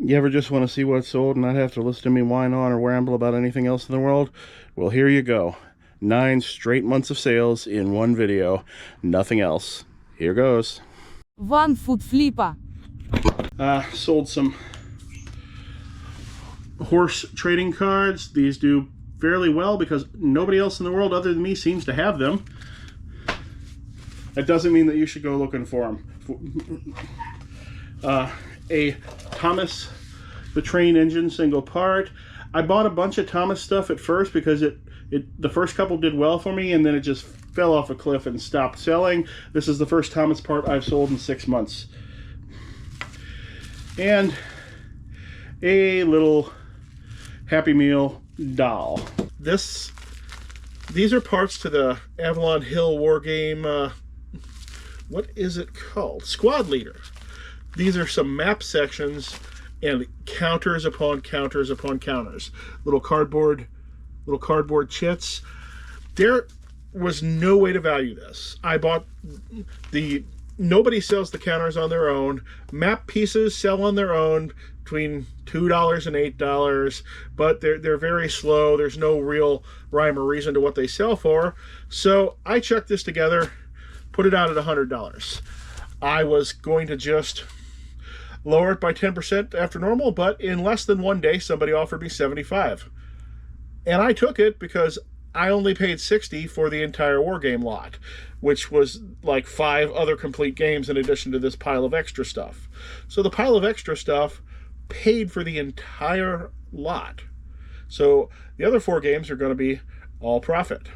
You ever just want to see what's sold and not have to listen to me whine on or ramble about anything else in the world? Well, here you go. 9 straight months of sales in one video. Nothing else. Here goes. Onefootflipper. Sold some horse trading cards. These do fairly well because nobody else in the world other than me seems to have them. That doesn't mean that you should go looking for them. A Thomas the Train Engine single part. I bought a bunch of Thomas stuff at first because the first couple did well for me, and then it just fell off a cliff and stopped selling. This is the first Thomas part I've sold in 6 months. And a little Happy Meal doll. These are parts to the Avalon Hill war game. What is it called? Squad Leader. These are some map sections and counters upon counters upon counters. Little cardboard chits. There was no way to value this. I bought nobody sells the counters on their own. Map pieces sell on their own between $2 and $8, but they're very slow. There's no real rhyme or reason to what they sell for. So I chucked this together, put it out at $100. I was going to just lower it by 10% after normal, but in less than 1 day, somebody offered me $75. And I took it because I only paid $60 for the entire wargame lot, which was like 5 other complete games in addition to this pile of extra stuff. So the pile of extra stuff paid for the entire lot. So the other 4 games are going to be all profit.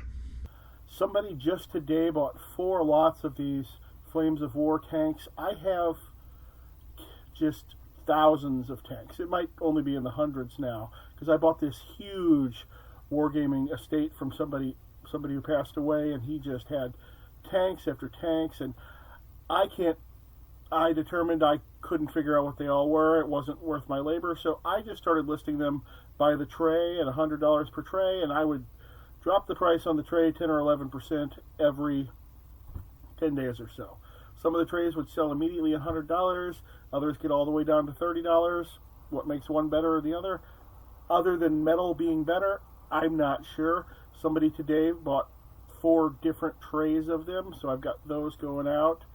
Somebody just today bought 4 lots of these Flames of War tanks. I have just thousands of tanks. It might only be in the hundreds now because I bought this huge wargaming estate from somebody who passed away, and he just had tanks after tanks, and I determined I couldn't figure out what they all were. It wasn't worth my labor, so I just started listing them by the tray at $100 per tray, and I would drop the price on the tray 10 or 11% every 10 days or so. Some of the trays would sell immediately at $100. Others get all the way down to $30. What makes one better or the other? Other than metal being better, I'm not sure. Somebody today bought 4 different trays of them, so I've got those going out.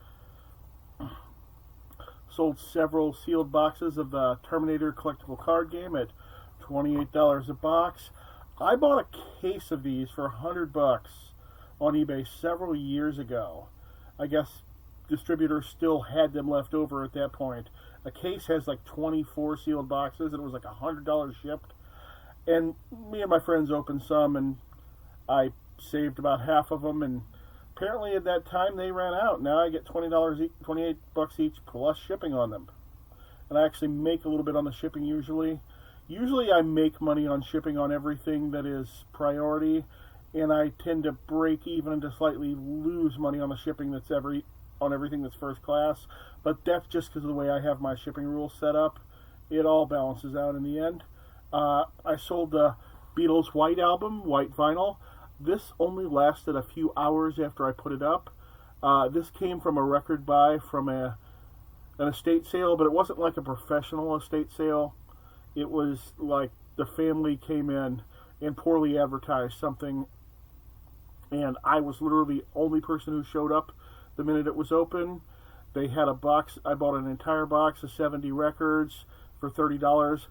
Sold several sealed boxes of the Terminator collectible card game at $28 a box. I bought a case of these for $100 on eBay several years ago. I guess distributors still had them left over at that point. A case has like 24 sealed boxes, and it was like $100 shipped. And me and my friends opened some, and I saved about half of them, and apparently at that time they ran out. Now I get $28 each plus shipping on them. And I actually make a little bit on the shipping usually. Usually I make money on shipping on everything that is priority, and I tend to break even to slightly lose money on the shipping that's on everything that's first class. But that's just because of the way I have my shipping rules set up. It all balances out in the end. I sold the Beatles White album, white vinyl. This only lasted a few hours after I put it up. This came from a record buy from an estate sale, but it wasn't like a professional estate sale. It was like the family came in and poorly advertised something, and I was literally the only person who showed up the minute it was open. They had a box. I bought an entire box of 70 records for $30,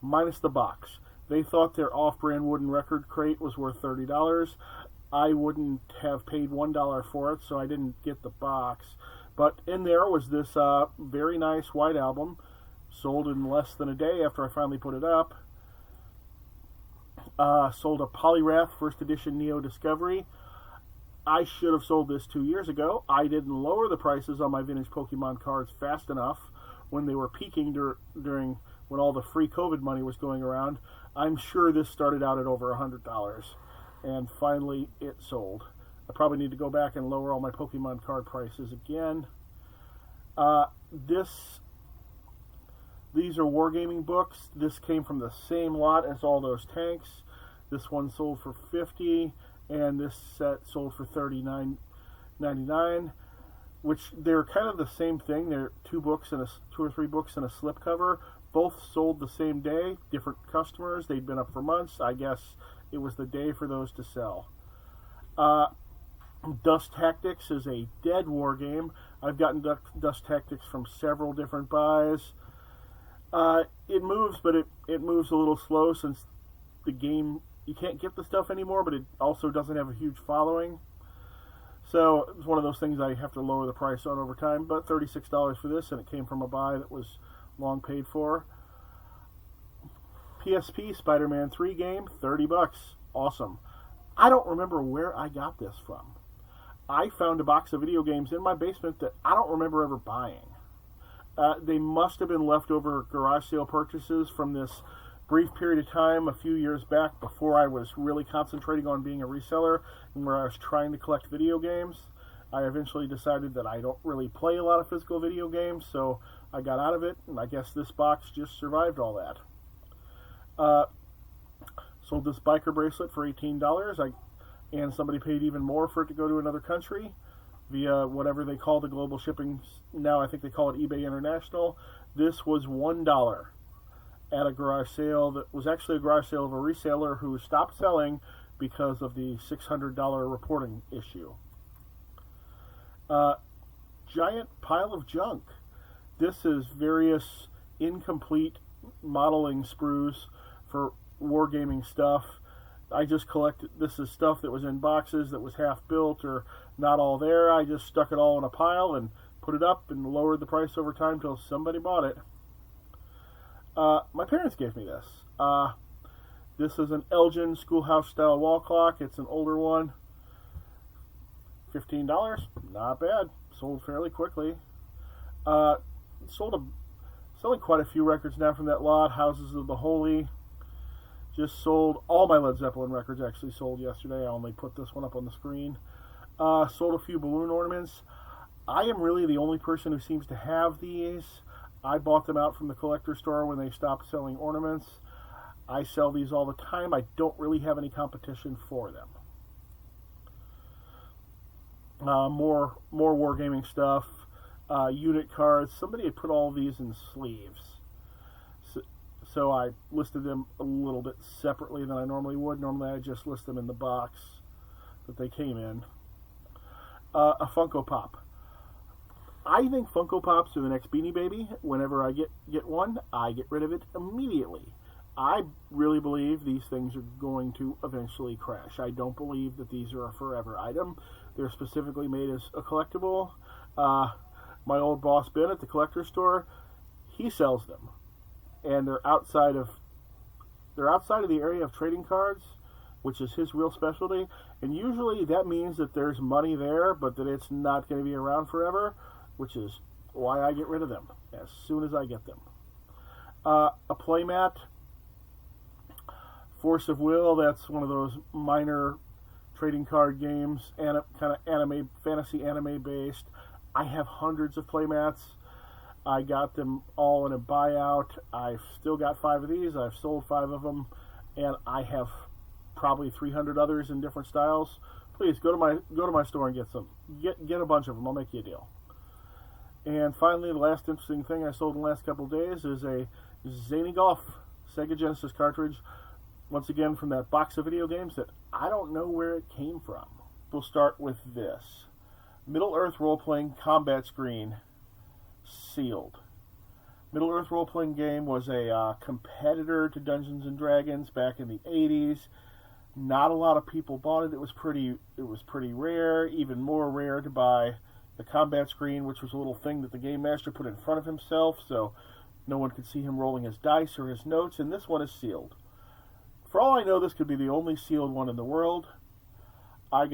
minus the box. They thought their off-brand wooden record crate was worth $30. I wouldn't have paid $1 for it, so I didn't get the box. But in there was this very nice white album, sold in less than a day after I finally put it up. Sold a Polyrath First Edition Neo Discovery. I should have sold this 2 years ago. I didn't lower the prices on my vintage Pokemon cards fast enough when they were peaking during when all the free COVID money was going around. I'm sure this started out at over $100, and finally it sold. I probably need to go back and lower all my Pokemon card prices again. These are wargaming books. This came from the same lot as all those tanks. This one sold for $50, and this set sold for $39.99. which they're kind of the same thing. They're two or three books and a slipcover. Both sold the same day, different customers. They'd been up for months. I guess it was the day for those to sell. Dust Tactics is a dead war game. I've gotten Dust Tactics from several different buys. It moves, but it moves a little slow since the game, you can't get the stuff anymore, but it also doesn't have a huge following. So it's one of those things I have to lower the price on over time. But $36 for this, and it came from a buy that was long paid for. PSP Spider-Man 3 game, $30. Awesome. I don't remember where I got this from. I found a box of video games in my basement that I don't remember ever buying. They must have been leftover garage sale purchases from this brief period of time a few years back before I was really concentrating on being a reseller and where I was trying to collect video games. I eventually decided that I don't really play a lot of physical video games, so I got out of it, and I guess this box just survived all that. Sold this biker bracelet for $18, and somebody paid even more for it to go to another country via whatever they call the global shipping. Now I think they call it eBay International. This was $1 at a garage sale that was actually a garage sale of a reseller who stopped selling because of the $600 reporting issue. Giant pile of junk. This is various incomplete modeling sprues for wargaming stuff. I just collected, this is stuff that was in boxes that was half built or not all there. I just stuck it all in a pile and put it up and lowered the price over time till somebody bought it. My parents gave me this. This is an Elgin schoolhouse style wall clock. It's an older one. $15, not bad. Sold fairly quickly. Selling quite a few records now from that lot. Houses of the Holy. Just sold all my Led Zeppelin records. Actually sold yesterday. I only put this one up on the screen. Sold a few balloon ornaments. I am really the only person who seems to have these. I bought them out from the collector store when they stopped selling ornaments. I sell these all the time. I don't really have any competition for them. More wargaming stuff. Unit cards. Somebody had put all these in sleeves. So I listed them a little bit separately than I normally would. Normally I just list them in the box that they came in. A Funko Pop. I think Funko Pops are the next Beanie Baby. Whenever I get one, I get rid of it immediately. I really believe these things are going to eventually crash. I don't believe that these are a forever item. They're specifically made as a collectible. My old boss Ben at the collector store, he sells them. And they're outside of the area of trading cards, which is his real specialty. And usually that means that there's money there, but that it's not going to be around forever, which is why I get rid of them as soon as I get them. A playmat, Force of Will. That's one of those minor trading card games, kind of anime, fantasy anime based. I have hundreds of playmats. I got them all in a buyout. I've still got 5 of these. I've sold 5 of them, and I have probably 300 others in different styles. Please go to my store and get some. Get a bunch of them. I'll make you a deal. And finally, the last interesting thing I sold in the last couple of days is a Zany Golf Sega Genesis cartridge. Once again, from that box of video games that I don't know where it came from. We'll start with this. Middle-earth role-playing combat screen. Sealed. Middle-earth role-playing game was a competitor to Dungeons and Dragons back in the 80s. Not a lot of people bought it. It was pretty rare. Even more rare to buy the combat screen, which was a little thing that the game master put in front of himself, so no one could see him rolling his dice or his notes. And this one is sealed. For all I know, this could be the only sealed one in the world. I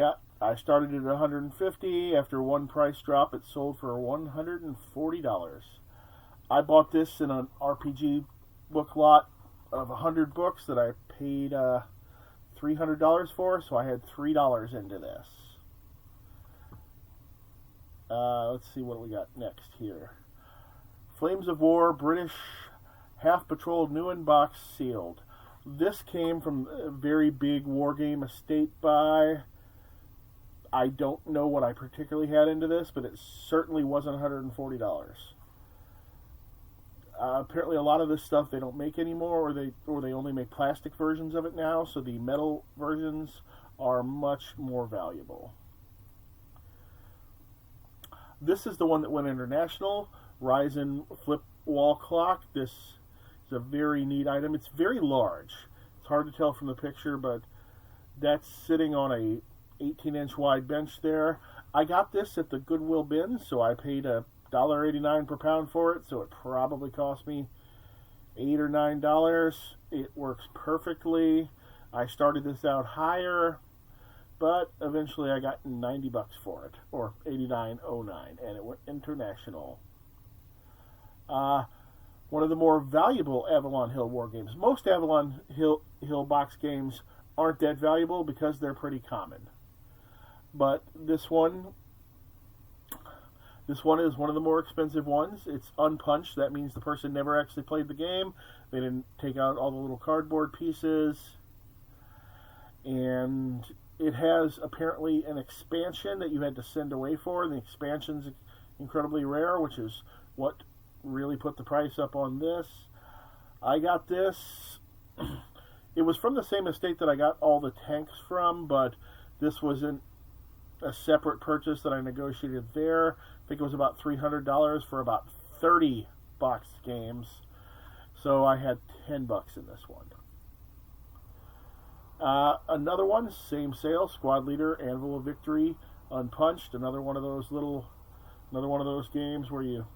started it at $150. After one price drop, it sold for $140. I bought this in an RPG book lot of 100 books that I paid $300 for, so I had $3 into this. Let's see what we got next here. Flames of War, British half-patrolled new in box sealed. This came from a very big wargame estate buy. I don't know what I particularly had into this, but it certainly wasn't $140. Apparently, a lot of this stuff they don't make anymore, or they only make plastic versions of it now. So the metal versions are much more valuable. This is the one that went international. Ryzen flip wall clock. This is a very neat item. It's very large. It's hard to tell from the picture, but that's sitting on a 18-inch wide bench there. I got this at the Goodwill bin, so I paid $1.89 per pound for it, so it probably cost me $8 or $9. It works perfectly. I started this out higher, but eventually I got $90 for it, or $89.09, and it went international. One of the more valuable Avalon Hill war games. Most Avalon Hill box games aren't that valuable because they're pretty common. But this one is one of the more expensive ones. It's unpunched. That means the person never actually played the game. They didn't take out all the little cardboard pieces. And it has apparently an expansion that you had to send away for. And the expansion's incredibly rare, which is what really put the price up on this. I got this. It was from the same estate that I got all the tanks from, but this wasn't a separate purchase that I negotiated there. I think it was about $300 for about 30 boxed games. So I had $10 in this one. Another one, same sale, Squad Leader, Anvil of Victory, unpunched. Another one of those games where you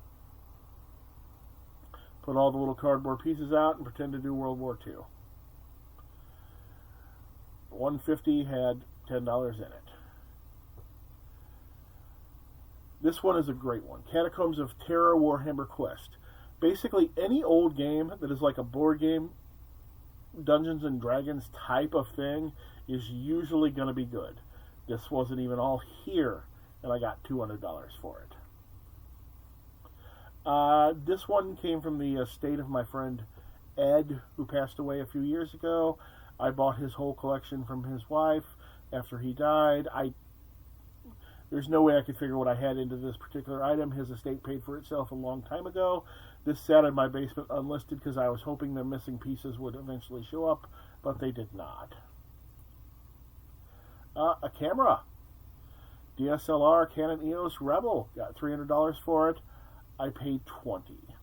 put all the little cardboard pieces out and pretend to do World War II. 150 had $10 in it. This one is a great one. Catacombs of Terror Warhammer Quest. Basically, any old game that is like a board game, Dungeons and Dragons type of thing is usually going to be good. This wasn't even all here, and I got $200 for it. This one came from the estate of my friend Ed, who passed away a few years ago. I bought his whole collection from his wife after he died. There's no way I could figure what I had into this particular item. His estate paid for itself a long time ago. This sat in my basement unlisted because I was hoping the missing pieces would eventually show up, but they did not. A camera. DSLR Canon EOS Rebel. Got $300 for it. I paid $20.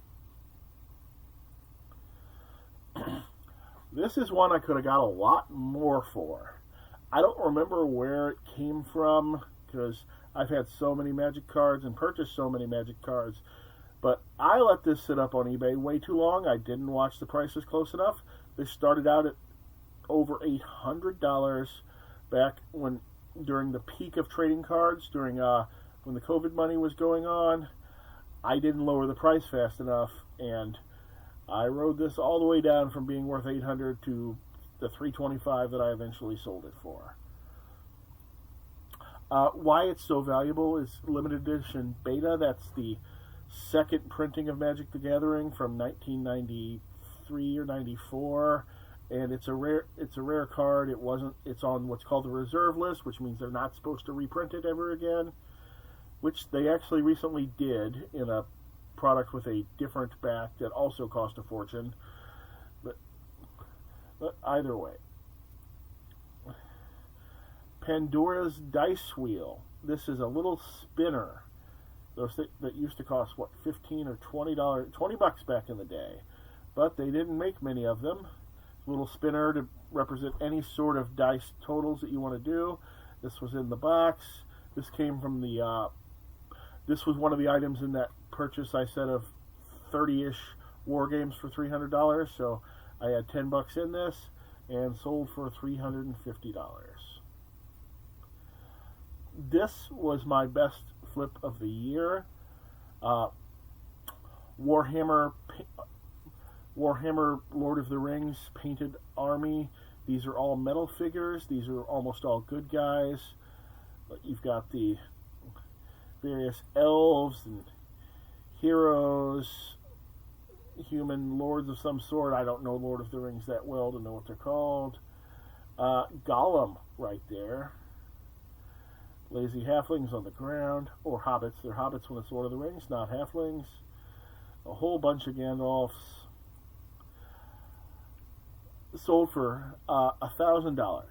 This is one I could have got a lot more for. I don't remember where it came from because I've had so many Magic cards and purchased so many Magic cards. But I let this sit up on eBay way too long. I didn't watch the prices close enough. This started out at over $800 back during the peak of trading cards, during when the COVID money was going on. I didn't lower the price fast enough, and I rode this all the way down from being worth $800 to the $325 that I eventually sold it for. Why it's so valuable is limited edition beta. That's the second printing of Magic the Gathering from 1993 or 94, and it's a rare card. It's on what's called the reserve list, which means they're not supposed to reprint it ever again, which they actually recently did in a product with a different back that also cost a fortune. But either way. Pandora's Dice Wheel. This is a little spinner. Those that used to cost, what, $15 or $20, $20 back in the day. But they didn't make many of them. Little spinner to represent any sort of dice totals that you want to do. This was in the box. This came from the, this was one of the items in that purchase I said of 30-ish war games for $300. So I had $10 in this and sold for $350. This was my best flip of the year. Warhammer Lord of the Rings painted army. These are all metal figures. These are almost all good guys. But you've got the various elves and heroes, human lords of some sort. I don't know Lord of the Rings that well to know what they're called. Gollum right there. Lazy halflings on the ground, or hobbits. They're hobbits when it's Lord of the Rings, not halflings. A whole bunch of Gandalfs. Sold for $1,000.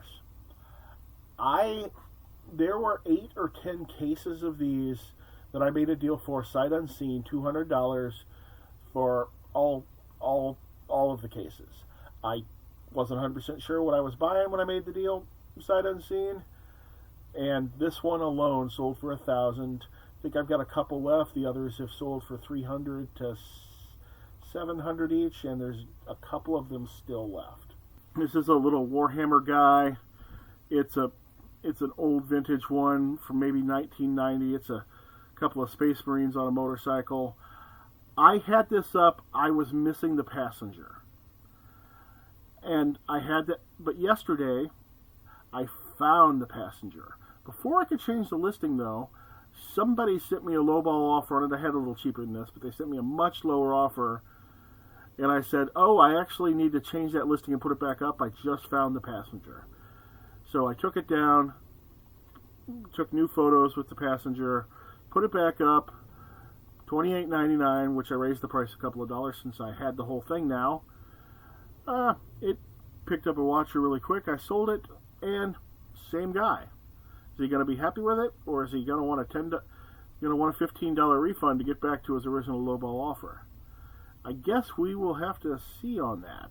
There were 8 or 10 cases of these that I made a deal for, sight unseen, $200 for all of the cases. I wasn't 100% sure what I was buying when I made the deal, sight unseen, and this one alone sold for $1,000. I think I've got a couple left. The others have sold for $300 to $700 each, and there's a couple of them still left. This is a little Warhammer guy. It's an old vintage one from maybe 1990. It's a couple of Space Marines on a motorcycle. I had this up. I was missing the passenger. And I had that, but yesterday I found the passenger. Before I could change the listing though, somebody sent me a lowball offer on it. I had a little cheaper than this, but they sent me a much lower offer. And I said, oh, I actually need to change that listing and put it back up. I just found the passenger. So I took it down, took new photos with the passenger, put it back up, $28.99, which I raised the price a couple of dollars since I had the whole thing now. It picked up a watcher really quick. I sold it, and same guy. Is he going to be happy with it, or is he going to want a $15 refund to get back to his original lowball offer? I guess we will have to see on that.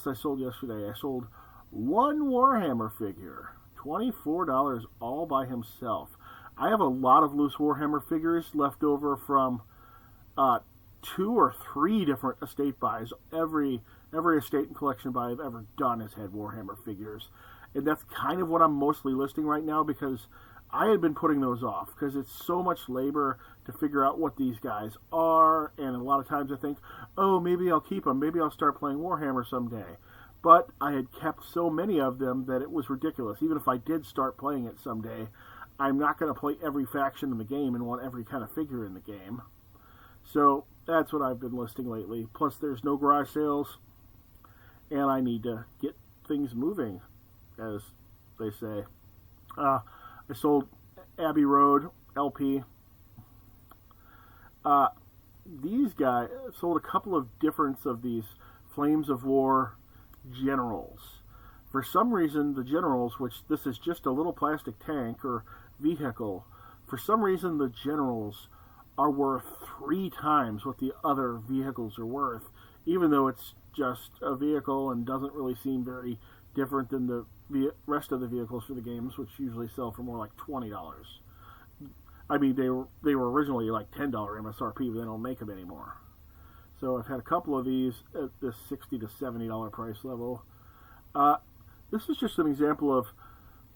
I sold yesterday. I sold one Warhammer figure, $24 all by himself. I have a lot of loose Warhammer figures left over from 2 or 3 different estate buys. Every estate and collection buy I've ever done has had Warhammer figures. And that's kind of what I'm mostly listing right now, because I had been putting those off because it's so much labor to figure out what these guys are, and a lot of times I think, oh, maybe I'll keep them, maybe I'll start playing Warhammer someday. But I had kept so many of them that it was ridiculous. Even if I did start playing it someday, I'm not going to play every faction in the game and want every kind of figure in the game. So that's what I've been listing lately. Plus there's no garage sales, and I need to get things moving, as they say. I sold Abbey Road LP. These guys sold a couple of different of these Flames of War generals. For some reason, the generals, which this is just a little plastic tank or vehicle, for some reason the generals are worth 3 times what the other vehicles are worth, even though it's just a vehicle and doesn't really seem very different than the rest of the vehicles for the games, which usually sell for more like $20. I mean, they were originally like $10 MSRP, but they don't make them anymore. So I've had a couple of these at this $60 to $70 price level. This is just an example of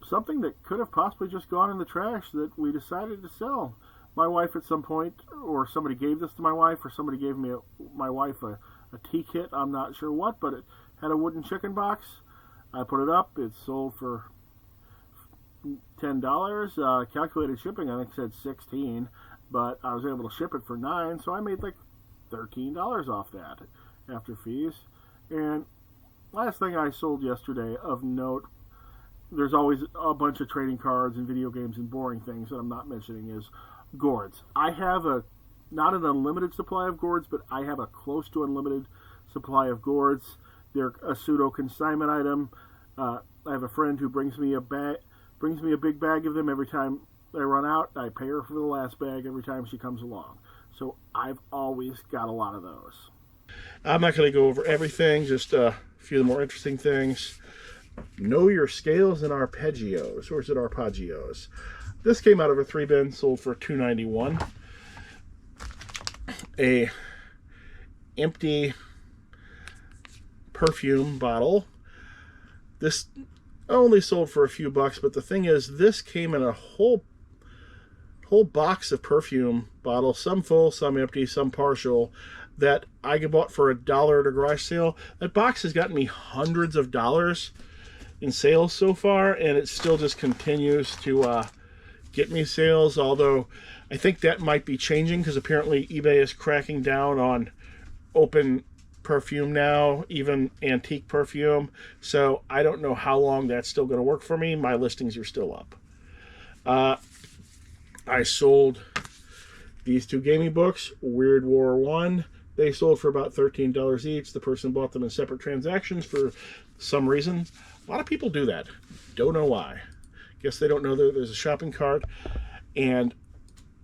something that could have possibly just gone in the trash that we decided to sell. My wife at some point, or somebody gave this to my wife, or somebody gave my wife a tea kit, I'm not sure what, but it had a wooden chicken box. I put it up. It sold for $10. Calculated shipping, I think, said $16, but I was able to ship it for $9, so I made like $13 off that after fees. And last thing I sold yesterday of note, there's always a bunch of trading cards and video games and boring things that I'm not mentioning, is gourds. I have not an unlimited supply of gourds, but I have a close to unlimited supply of gourds. They're a pseudo consignment item. I have a friend who brings me a big bag of them every time they run out. I pay her for the last bag every time she comes along. So I've always got a lot of those. I'm not going to go over everything, just a few of the more interesting things. Know your scales and arpeggios, or is it arpeggios? This came out of a 3-bin, sold for $2.91. A empty perfume bottle. This only sold for a few bucks, but the thing is, this came in a whole box of perfume bottles, some full, some empty, some partial, that I bought for $1 at a garage sale. That box has gotten me hundreds of dollars in sales so far, and it still just continues to get me sales, although I think that might be changing because apparently eBay is cracking down on open perfume now, even antique perfume. So I don't know how long that's still going to work for me. My listings are still up. I sold these two gaming books, Weird War 1. They sold for about $13 each. The person bought them in separate transactions for some reason. A lot of people do that. Don't know why. Guess they don't know there's a shopping cart. And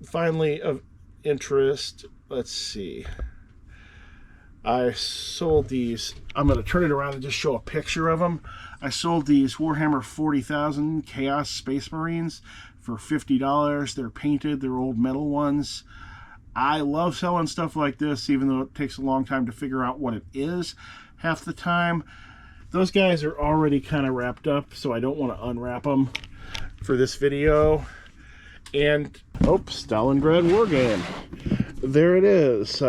finally, of interest, let's see. I sold these. I'm going to turn it around and just show a picture of them. I sold these Warhammer 40,000 Chaos Space Marines for $50. They're painted. They're old metal ones. I love selling stuff like this, even though it takes a long time to figure out what it is half the time. Those guys are already kind of wrapped up, so I don't want to unwrap them for this video. And, oh, Stalingrad War Game. There it is.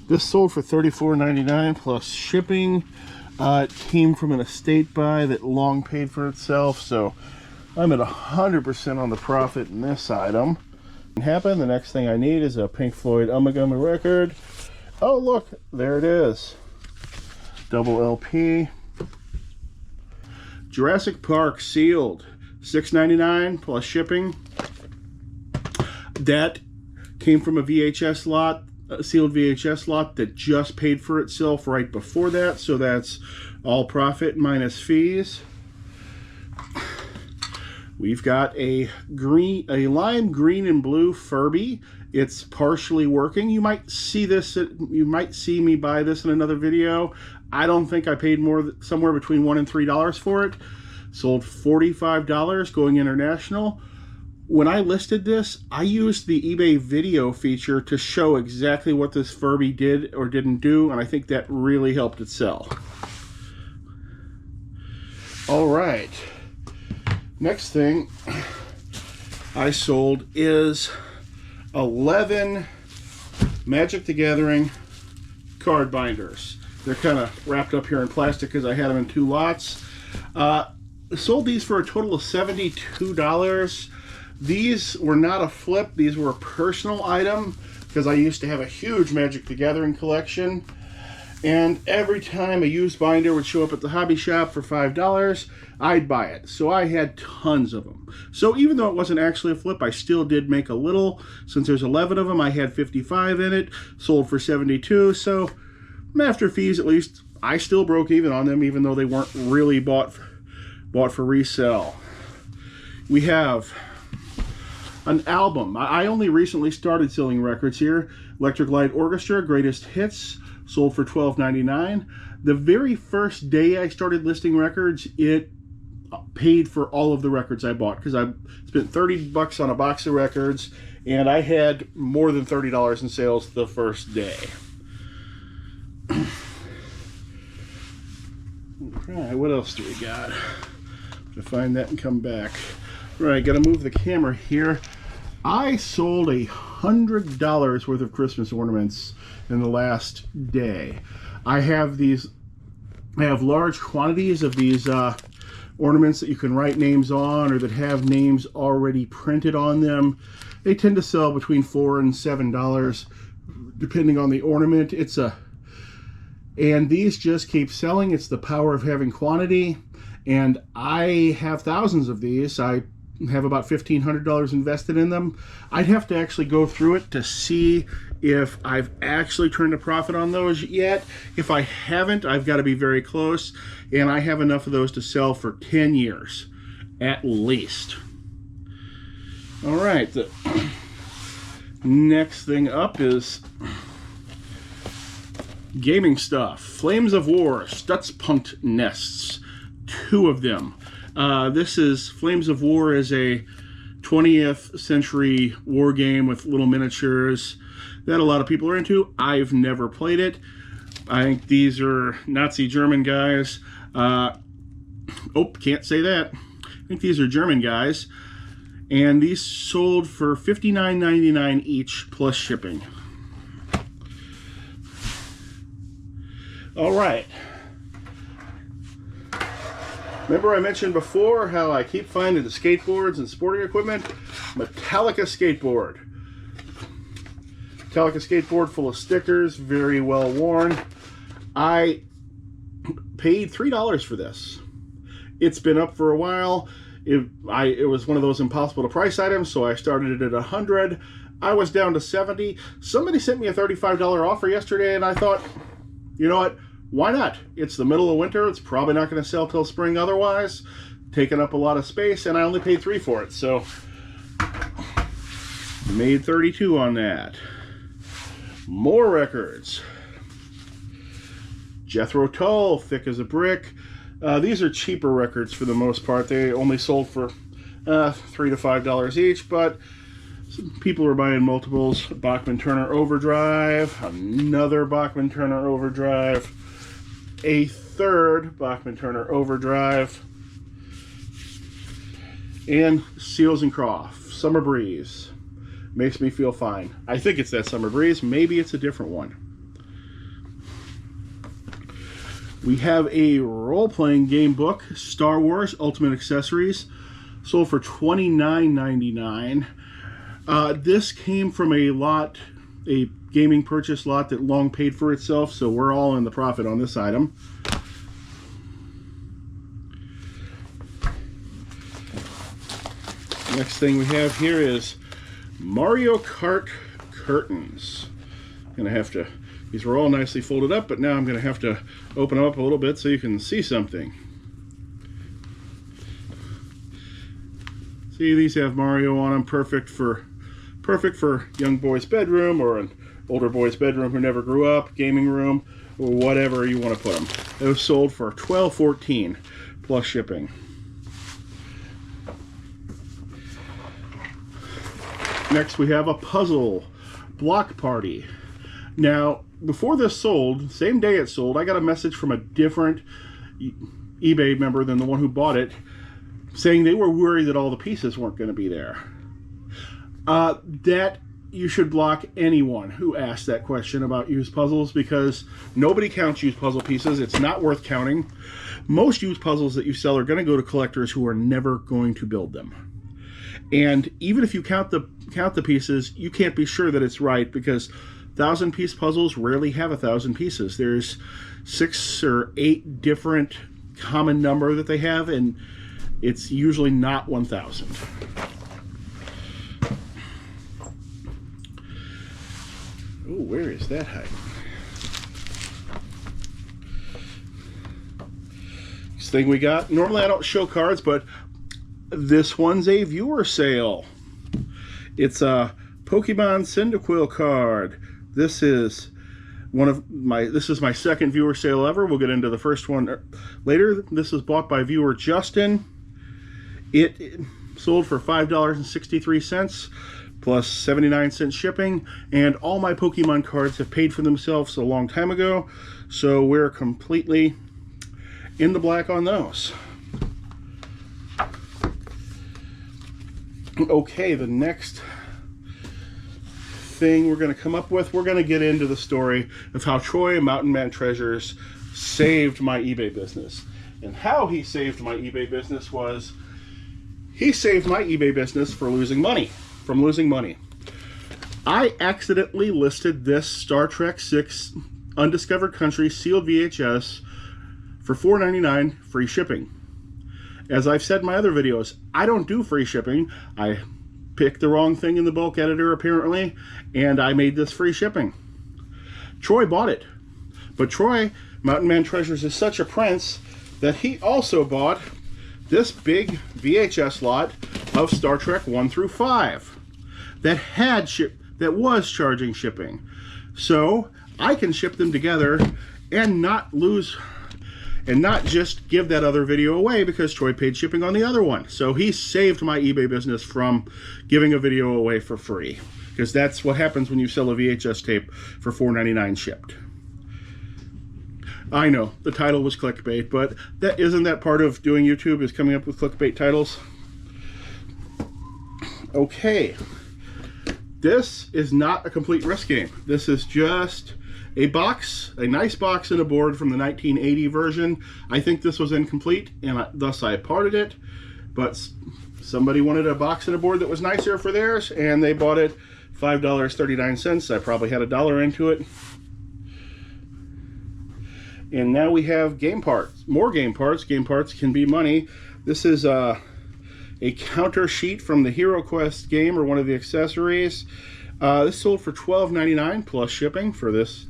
This sold for $34.99 plus shipping. It came from an estate buy that long paid for itself, so I'm at 100% on the profit in this item. The next thing I need is a Pink Floyd Ummagumma record. Oh, look, there it is. Double LP. Jurassic Park sealed. $6.99 plus shipping. That came from a VHS lot, a sealed VHS lot that just paid for itself right before that, so that's all profit minus fees. We've got a lime green and blue Furby. It's partially working. You might see this. You might see me buy this in another video. I don't think I paid more, somewhere between $1 and $3 for it. Sold $45, going international. When I listed this, I used the eBay video feature to show exactly what this Furby did or didn't do, and I think that really helped it sell. All right. Next thing I sold is 11 Magic the Gathering card binders. They're kind of wrapped up here in plastic because I had them in two lots. Sold these for a total of $72. These were not a flip. These were a personal item because I used to have a huge Magic the Gathering collection. And every time a used binder would show up at the hobby shop for $5, I'd buy it. So I had tons of them. So even though it wasn't actually a flip, I still did make a little. Since there's 11 of them, I had 55 in it. Sold for $72. So after fees, at least, I still broke even on them, even though they weren't really bought for resale. We have an album. I only recently started selling records here. Electric Light Orchestra, Greatest Hits. Sold for $12.99. The very first day I started listing records, it paid for all of the records I bought because I spent $30 on a box of records, and I had more than $30 in sales the first day. Okay, what else do we got? To find that and come back. Right, gotta move the camera here. I sold $100 worth of Christmas ornaments in the last day. I have large quantities of these ornaments that you can write names on or that have names already printed on them. They tend to sell between $4 and $7 depending on the ornament. And these just keep selling. It's the power of having quantity. And I have thousands of these. I have about $1,500 invested in them. I'd have to actually go through it to see if I've actually turned a profit on those yet. If I haven't, I've got to be very close, and I have enough of those to sell for 10 years at least. All right, the next thing up is gaming stuff. Flames of War, Stutzpunkt Nests, 2 of them. This is Flames of War is a 20th century war game with little miniatures that a lot of people are into. I've never played it. I think these are Nazi German guys. Can't say that. I think these are German guys. And these sold for $59.99 each plus shipping. All right. Remember I mentioned before how I keep finding the skateboards and sporting equipment? Metallica skateboard. Metallica skateboard full of stickers, very well worn. I paid $3 for this. It's been up for a while. it was one of those impossible to price items, so I started it at 100. I was down to 70. Somebody sent me a $35 offer yesterday, and I thought, you know what? Why not? It's the middle of winter. It's probably not going to sell till spring otherwise. Taking up a lot of space, and I only paid $3 for it, so made $32 on that. More records. Jethro Tull, Thick as a Brick. These are cheaper records for the most part. They only sold for $3 to $5 each, but people were buying multiples. Bachman Turner Overdrive, another Bachman Turner Overdrive, a third Bachman Turner Overdrive, and Seals and Croft, Summer Breeze. Makes me feel fine. I think it's that Summer Breeze. Maybe it's a different one. We have a role-playing game book, Star Wars Ultimate Accessories, sold for $29.99. This came from a gaming purchase lot that long paid for itself, so we're all in the profit on this item. Next thing we have here is Mario Kart curtains. These were all nicely folded up, but now I'm going to have to open them up a little bit so you can see something. See, these have Mario on them, perfect for young boy's bedroom or an older boy's bedroom who never grew up, gaming room, or whatever you want to put them. It was sold for $12.14 plus shipping. Next we have a puzzle, Block Party. Now, before this sold, same day it sold, I got a message from a different eBay member than the one who bought it, saying they were worried that all the pieces weren't going to be there. That you should block anyone who asks that question about used puzzles, because nobody counts used puzzle pieces. It's not worth counting. Most used puzzles that you sell are going to go to collectors who are never going to build them. And even if you count the pieces, you can't be sure that it's right, because 1,000-piece puzzles rarely have 1,000 pieces. There's 6 or 8 different common number that they have, and it's usually not 1,000. Oh, where is that hiding? Next thing we got. Normally I don't show cards, but this one's a viewer sale. It's a Pokemon Cyndaquil card. This is my second viewer sale ever. We'll get into the first one later. This is bought by viewer Justin. It sold for $5.63 plus 79-cent shipping, and all my Pokemon cards have paid for themselves a long time ago, so we're completely in the black on those. Okay, the next thing we're going to come up with, we're going to get into the story of how Troy Mountain Man Treasures saved my eBay business. And how he saved my eBay business was, he saved my eBay business from losing money. I accidentally listed this Star Trek VI Undiscovered Country sealed VHS for $4.99 free shipping. As I've said in my other videos, I don't do free shipping. I picked the wrong thing in the bulk editor apparently, and I made this free shipping. Troy bought it, but Troy Mountain Man Treasures is such a prince that he also bought this big VHS lot of Star Trek 1 through 5 that was charging shipping. So I can ship them together and not just give that other video away, because Troy paid shipping on the other one. So he saved my eBay business from giving a video away for free, because that's what happens when you sell a VHS tape for $4.99 shipped. I know the title was clickbait, but isn't that part of doing YouTube, is coming up with clickbait titles? Okay, this is not a complete risk game. This is just a box, a nice box and a board from the 1980 version. I think this was incomplete, and thus I parted it, but somebody wanted a box and a board that was nicer for theirs, and they bought it $5.39. I probably had $1 into it. And now we have game parts, more game parts. Game parts can be money. This is a counter sheet from the Hero Quest game, or one of the accessories. This sold for $12.99 plus shipping for this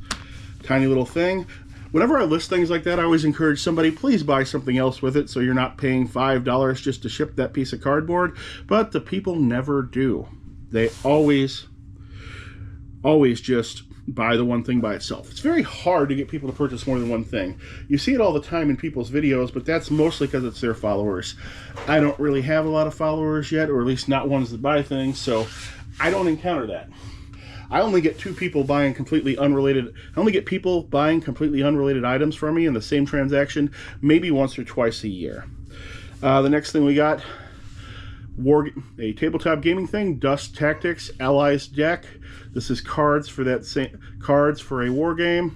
tiny little thing. Whenever I list things like that, I always encourage somebody, please buy something else with it so you're not paying $5 just to ship that piece of cardboard. But the people never do. They always just buy the one thing by itself. It's very hard to get people to purchase more than one thing. You see it all the time in people's videos, but that's mostly because it's their followers. I don't really have a lot of followers yet, or at least not ones that buy things, so I don't encounter that. I only get people buying completely unrelated items from me in the same transaction maybe once or twice a year. The next thing we got, a tabletop gaming thing, Dust Tactics Allies deck. This is cards for a war game,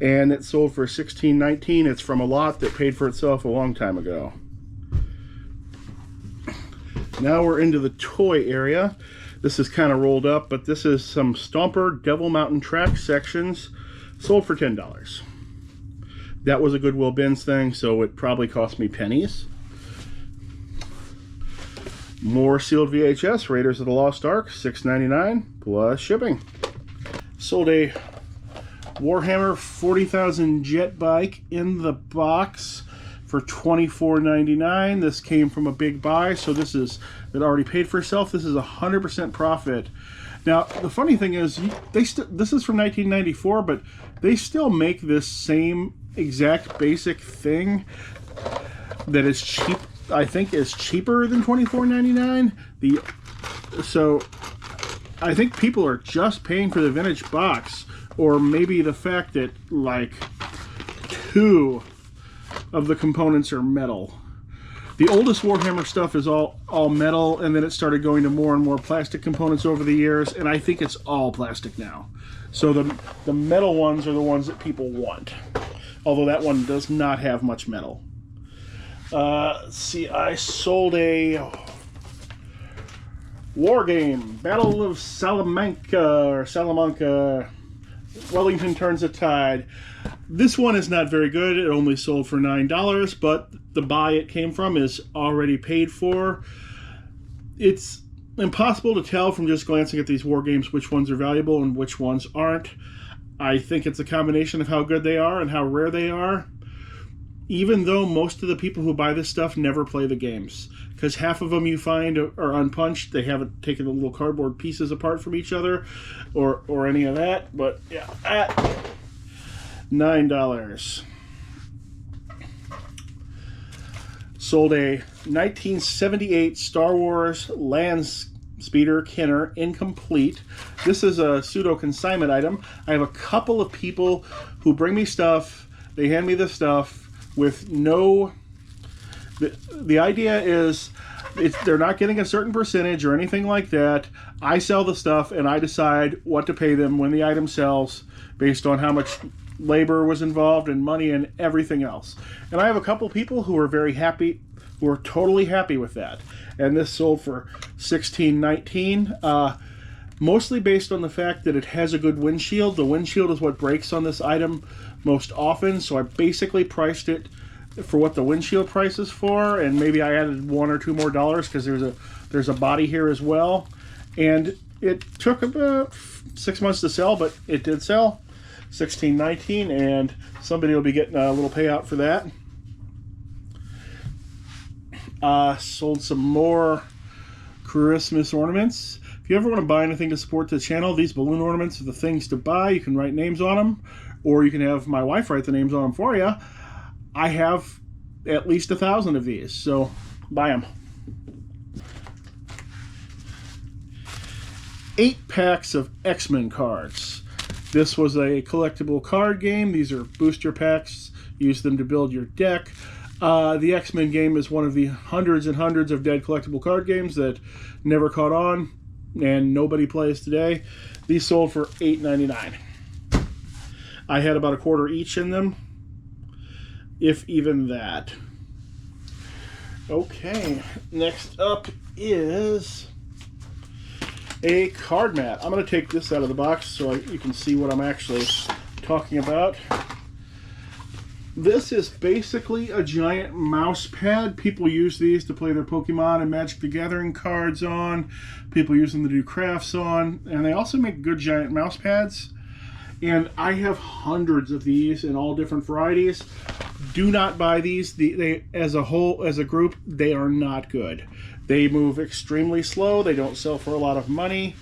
and it sold for $16.19. It's from a lot that paid for itself a long time ago. Now we're into the toy area. This is kind of rolled up, but this is some Stomper Devil Mountain track sections, sold for $10. That was a Goodwill Bins thing, so it probably cost me pennies. More sealed VHS, Raiders of the Lost Ark, $6.99 plus shipping. Sold a Warhammer 40,000 jet bike in the box for $24.99. This came from a big buy, so it already paid for itself. This is 100% profit. Now, the funny thing is, this is from 1994, but they still make this same exact basic thing that is cheap. I think is cheaper than $24.99. So I think people are just paying for the vintage box, or maybe the fact that like 2 of the components are metal. The oldest Warhammer stuff is all metal, and then it started going to more and more plastic components over the years, and I think it's all plastic now. So the metal ones are the ones that people want, although that one does not have much metal. See, I sold a war game, Battle of Salamanca, Wellington Turns the Tide. This one is not very good. It only sold for $9, but the buy it came from is already paid for. It's impossible to tell from just glancing at these war games which ones are valuable and which ones aren't. I think it's a combination of how good they are and how rare they are. Even though most of the people who buy this stuff never play the games, because half of them you find are unpunched. They haven't taken the little cardboard pieces apart from each other or any of that. But yeah, at $9. Sold a 1978 Star Wars Land Speeder Kenner incomplete. This is a pseudo consignment item. I have a couple of people who bring me stuff. They hand me the stuff with no... The idea is they're not getting a certain percentage or anything like that. I sell the stuff and I decide what to pay them when the item sells based on how much labor was involved and money and everything else. And I have a couple people who are very happy, who are totally happy with that. And this sold for $16.19. Mostly based on the fact that it has a good windshield. The windshield is what breaks on this item most often, so I basically priced it for what the windshield price is for, and maybe I added $1 or $2 more because there's a body here as well. And it took about 6 months to sell, but it did sell. $16.19, and somebody will be getting a little payout for that. Sold some more Christmas ornaments. If you ever want to buy anything to support the channel, these balloon ornaments are the things to buy. You can write names on them, or you can have my wife write the names on them for you. I have at least 1,000 of these, so buy them. 8 packs of X-Men cards. This was a collectible card game. These are booster packs. Use them to build your deck. The X-Men game is one of the hundreds and hundreds of dead collectible card games that never caught on and nobody plays today. These sold for $8.99. I had about a quarter each in them, if even that. Okay, next up is a card mat. I'm going to take this out of the box so you can see what I'm actually talking about. This is basically a giant mouse pad. People use these to play their Pokemon and Magic the Gathering cards on. People use them to do crafts on. And they also make good giant mouse pads. And I have hundreds of these in all different varieties. Do not buy these. They, as a whole, as a group, they are not good. They move extremely slow. They don't sell for a lot of money.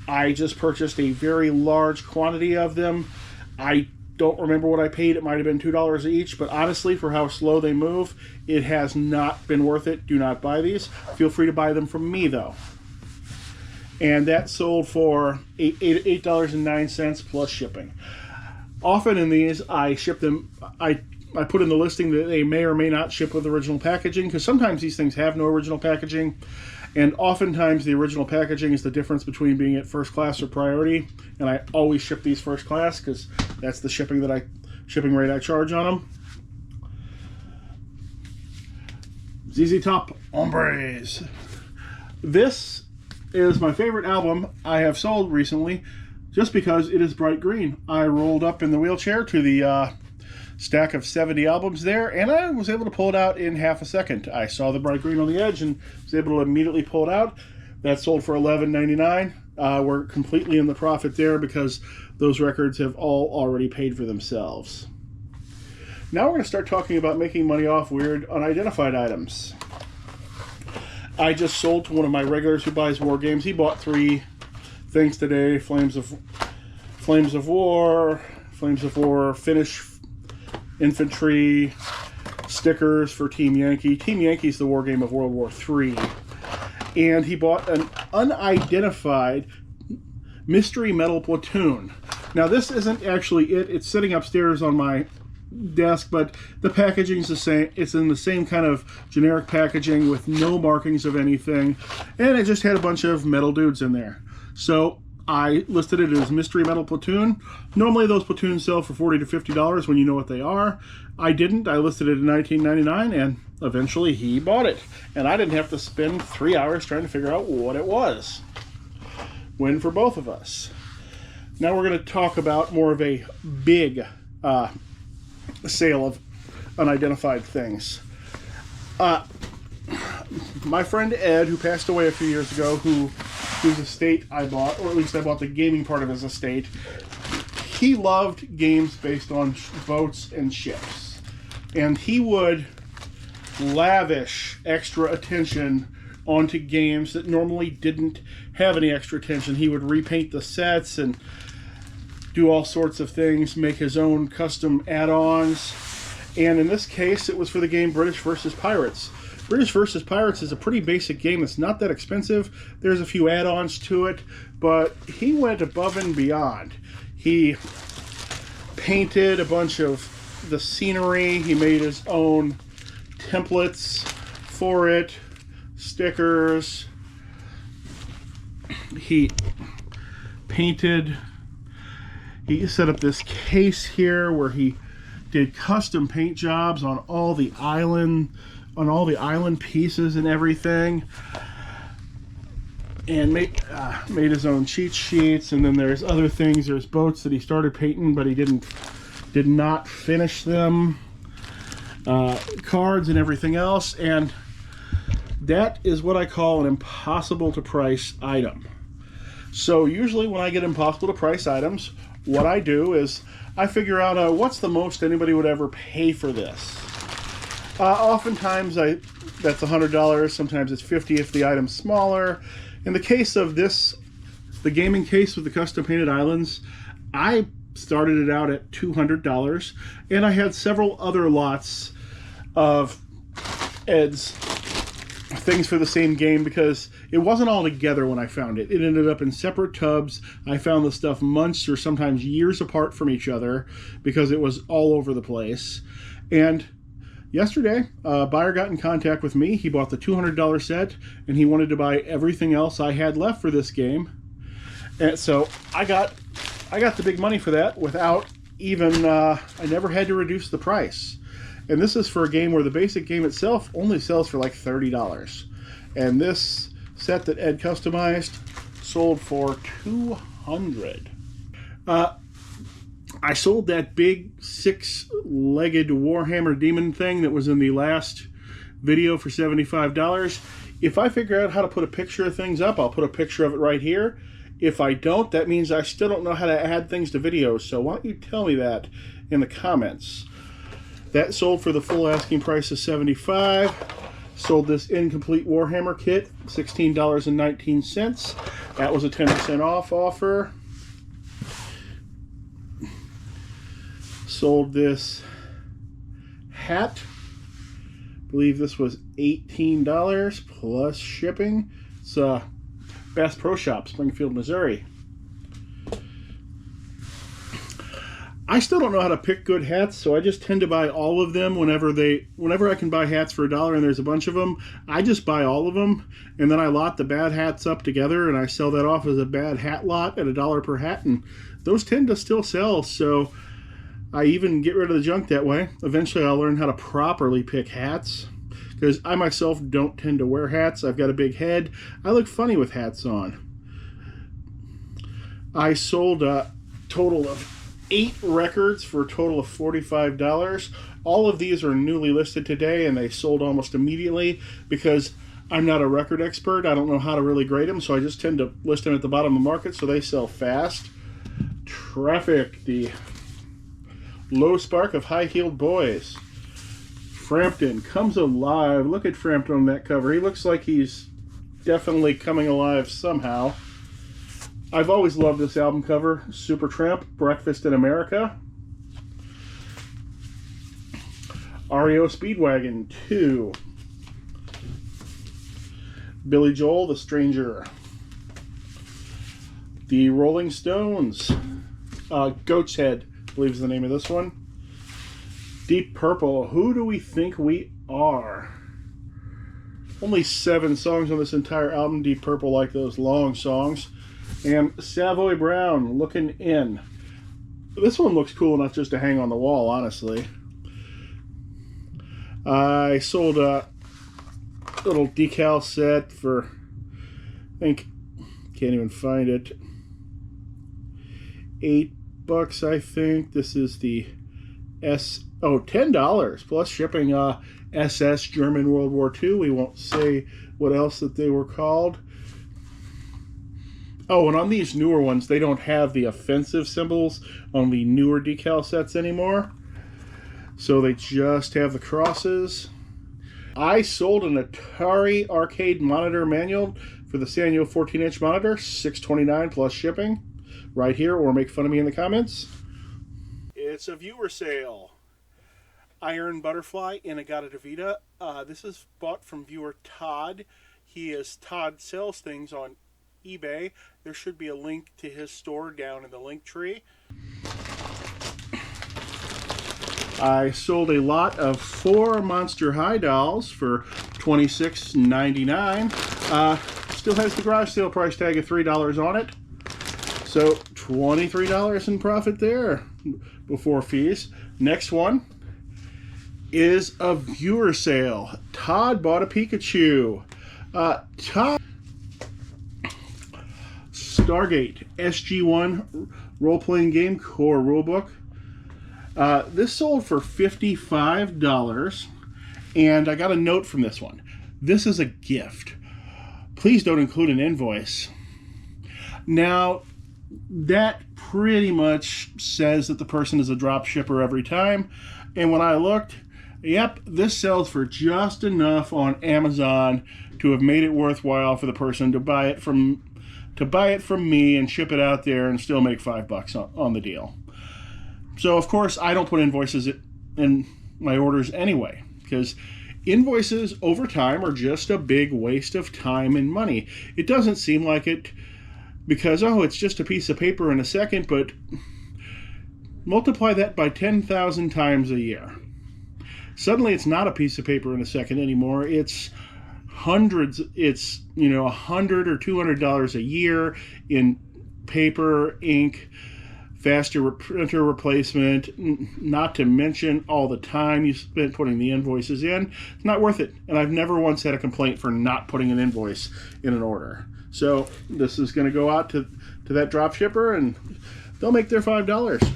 I just purchased a very large quantity of them. I don't remember what I paid. It might have been $2 each, but honestly, for how slow they move, it has not been worth it. Do not buy these. Feel free to buy them from me, though. And that sold for $8.09 plus shipping. Often in these, I ship them. I put in the listing that they may or may not ship with original packaging, because sometimes these things have no original packaging. And oftentimes the original packaging is the difference between being at first class or priority. And I always ship these first class because that's the shipping rate I charge on them. ZZ Top Hombres. This is my favorite album I have sold recently just because it is bright green. I rolled up in the wheelchair to the stack of 70 albums there, and I was able to pull it out in half a second. I saw the bright green on the edge and was able to immediately pull it out. That sold for $11.99. We're completely in the profit there because those records have all already paid for themselves. Now we're going to start talking about making money off weird unidentified items. I just sold to one of my regulars who buys war games. He bought 3 things today: Flames of War, Finnish Infantry, stickers for Team Yankee. Team Yankee's the war game of World War III. And he bought an unidentified mystery metal platoon. Now this isn't actually it. It's sitting upstairs on my desk, but the packaging's the same. It's in the same kind of generic packaging with no markings of anything. And it just had a bunch of metal dudes in there. So I listed it as mystery metal platoon. Normally those platoons sell for $40 to $50 when you know what they are. I didn't. I listed it at $19.99, and eventually he bought it. And I didn't have to spend 3 hours trying to figure out what it was. Win for both of us. Now we're going to talk about more of a big sale of unidentified things. My friend Ed, who passed away a few years ago, whose estate I bought, or at least I bought the gaming part of his estate, he loved games based on boats and ships. And he would lavish extra attention onto games that normally didn't have any extra attention. He would repaint the sets and do all sorts of things, make his own custom add-ons. And in this case, it was for the game British vs. Pirates. British vs. Pirates is a pretty basic game. It's not that expensive. There's a few add-ons to it, but he went above and beyond. He painted a bunch of the scenery. He made his own templates for it, stickers. He set up this case here where he did custom paint jobs on all the island pieces and everything, and made his own cheat sheets. And then there's other things. There's boats that he started painting, but he did not finish them. Cards and everything else, and that is what I call an impossible to price item. So usually when I get impossible to price items, what I do is I figure out what's the most anybody would ever pay for this. Oftentimes that's $100. Sometimes it's $50 if the item's smaller. In the case of this, the gaming case with the custom painted islands, I started it out at $200, and I had several other lots of Ed's things for the same game because it wasn't all together when I found it. It ended up in separate tubs. I found the stuff months or sometimes years apart from each other because it was all over the place. And yesterday, a buyer got in contact with me. He bought the $200 set, and he wanted to buy everything else I had left for this game. And so I got the big money for that without even, I never had to reduce the price. And this is for a game where the basic game itself only sells for like $30. And this set that Ed customized sold for $200. I sold that big 6-legged Warhammer demon thing that was in the last video for $75. If I figure out how to put a picture of things up, I'll put a picture of it right here. If I don't, that means I still don't know how to add things to videos. So why don't you tell me that in the comments? That sold for the full asking price of $75. Sold this incomplete Warhammer kit, $16.19. That was a 10% off offer. Sold this hat. I believe this was $18 plus shipping. It's Bass Pro Shop, Springfield, Missouri. I still don't know how to pick good hats, so I just tend to buy all of them whenever I can buy hats for $1 and there's a bunch of them. I just buy all of them, and then I lot the bad hats up together, and I sell that off as a bad hat lot at $1 per hat, and those tend to still sell, so I even get rid of the junk that way. Eventually I'll learn how to properly pick hats, because I myself don't tend to wear hats. I've got a big head. I look funny with hats on. I sold a total of 8 records for a total of $45. All of these are newly listed today, and they sold almost immediately because I'm not a record expert. I don't know how to really grade them, so I just tend to list them at the bottom of the market so they sell fast. Traffic, the low spark of high-heeled boys. Frampton comes alive. Look at Frampton on that cover. He looks like he's definitely coming alive somehow. I've always loved this album cover. Supertramp, Breakfast in America. REO Speedwagon 2. Billy Joel, The Stranger. The Rolling Stones. Goat's Head, I believe is the name of this one. Deep Purple, Who Do We Think We Are? Only 7 songs on this entire album. Deep Purple like those long songs. And Savoy Brown, Looking In. This one looks cool enough just to hang on the wall, honestly. I sold a little decal set for, I think, can't even find it, $8, I think. This is the $10 plus shipping. SS German World War II. We won't say what else that they were called. Oh, and on these newer ones, they don't have the offensive symbols on the newer decal sets anymore. So they just have the crosses. I sold an Atari arcade monitor manual for the Sanyo 14-inch monitor, $6.29 plus shipping, right here, or make fun of me in the comments. It's a viewer sale. Iron Butterfly in Agata Davida. This is bought from viewer Todd. Todd sells things on eBay. There should be a link to his store down in the link tree. I sold a lot of 4 Monster High dolls for $26.99. Still has the garage sale price tag of $3 on it. So $23 in profit there before fees. Next one is a viewer sale. Todd bought a Pikachu. Todd Stargate SG-1 role-playing game core rulebook. This sold for $55, and I got a note from this one. This is a gift. Please don't include an invoice. Now, that pretty much says that the person is a drop shipper every time, and when I looked, yep, this sells for just enough on Amazon to have made it worthwhile for the person to buy it from me and ship it out there and still make $5 on the deal. So, of course, I don't put invoices in my orders anyway, because invoices over time are just a big waste of time and money. It doesn't seem like it because, oh, it's just a piece of paper in a second, but multiply that by 10,000 times a year. Suddenly it's not a piece of paper in a second anymore. It's hundreds, it's, $100 or $200 a year in paper, ink, faster printer replacement, not to mention all the time you spent putting the invoices in. It's not worth it. And I've never once had a complaint for not putting an invoice in an order. So this is going to go out to that drop shipper, and they'll make their $5.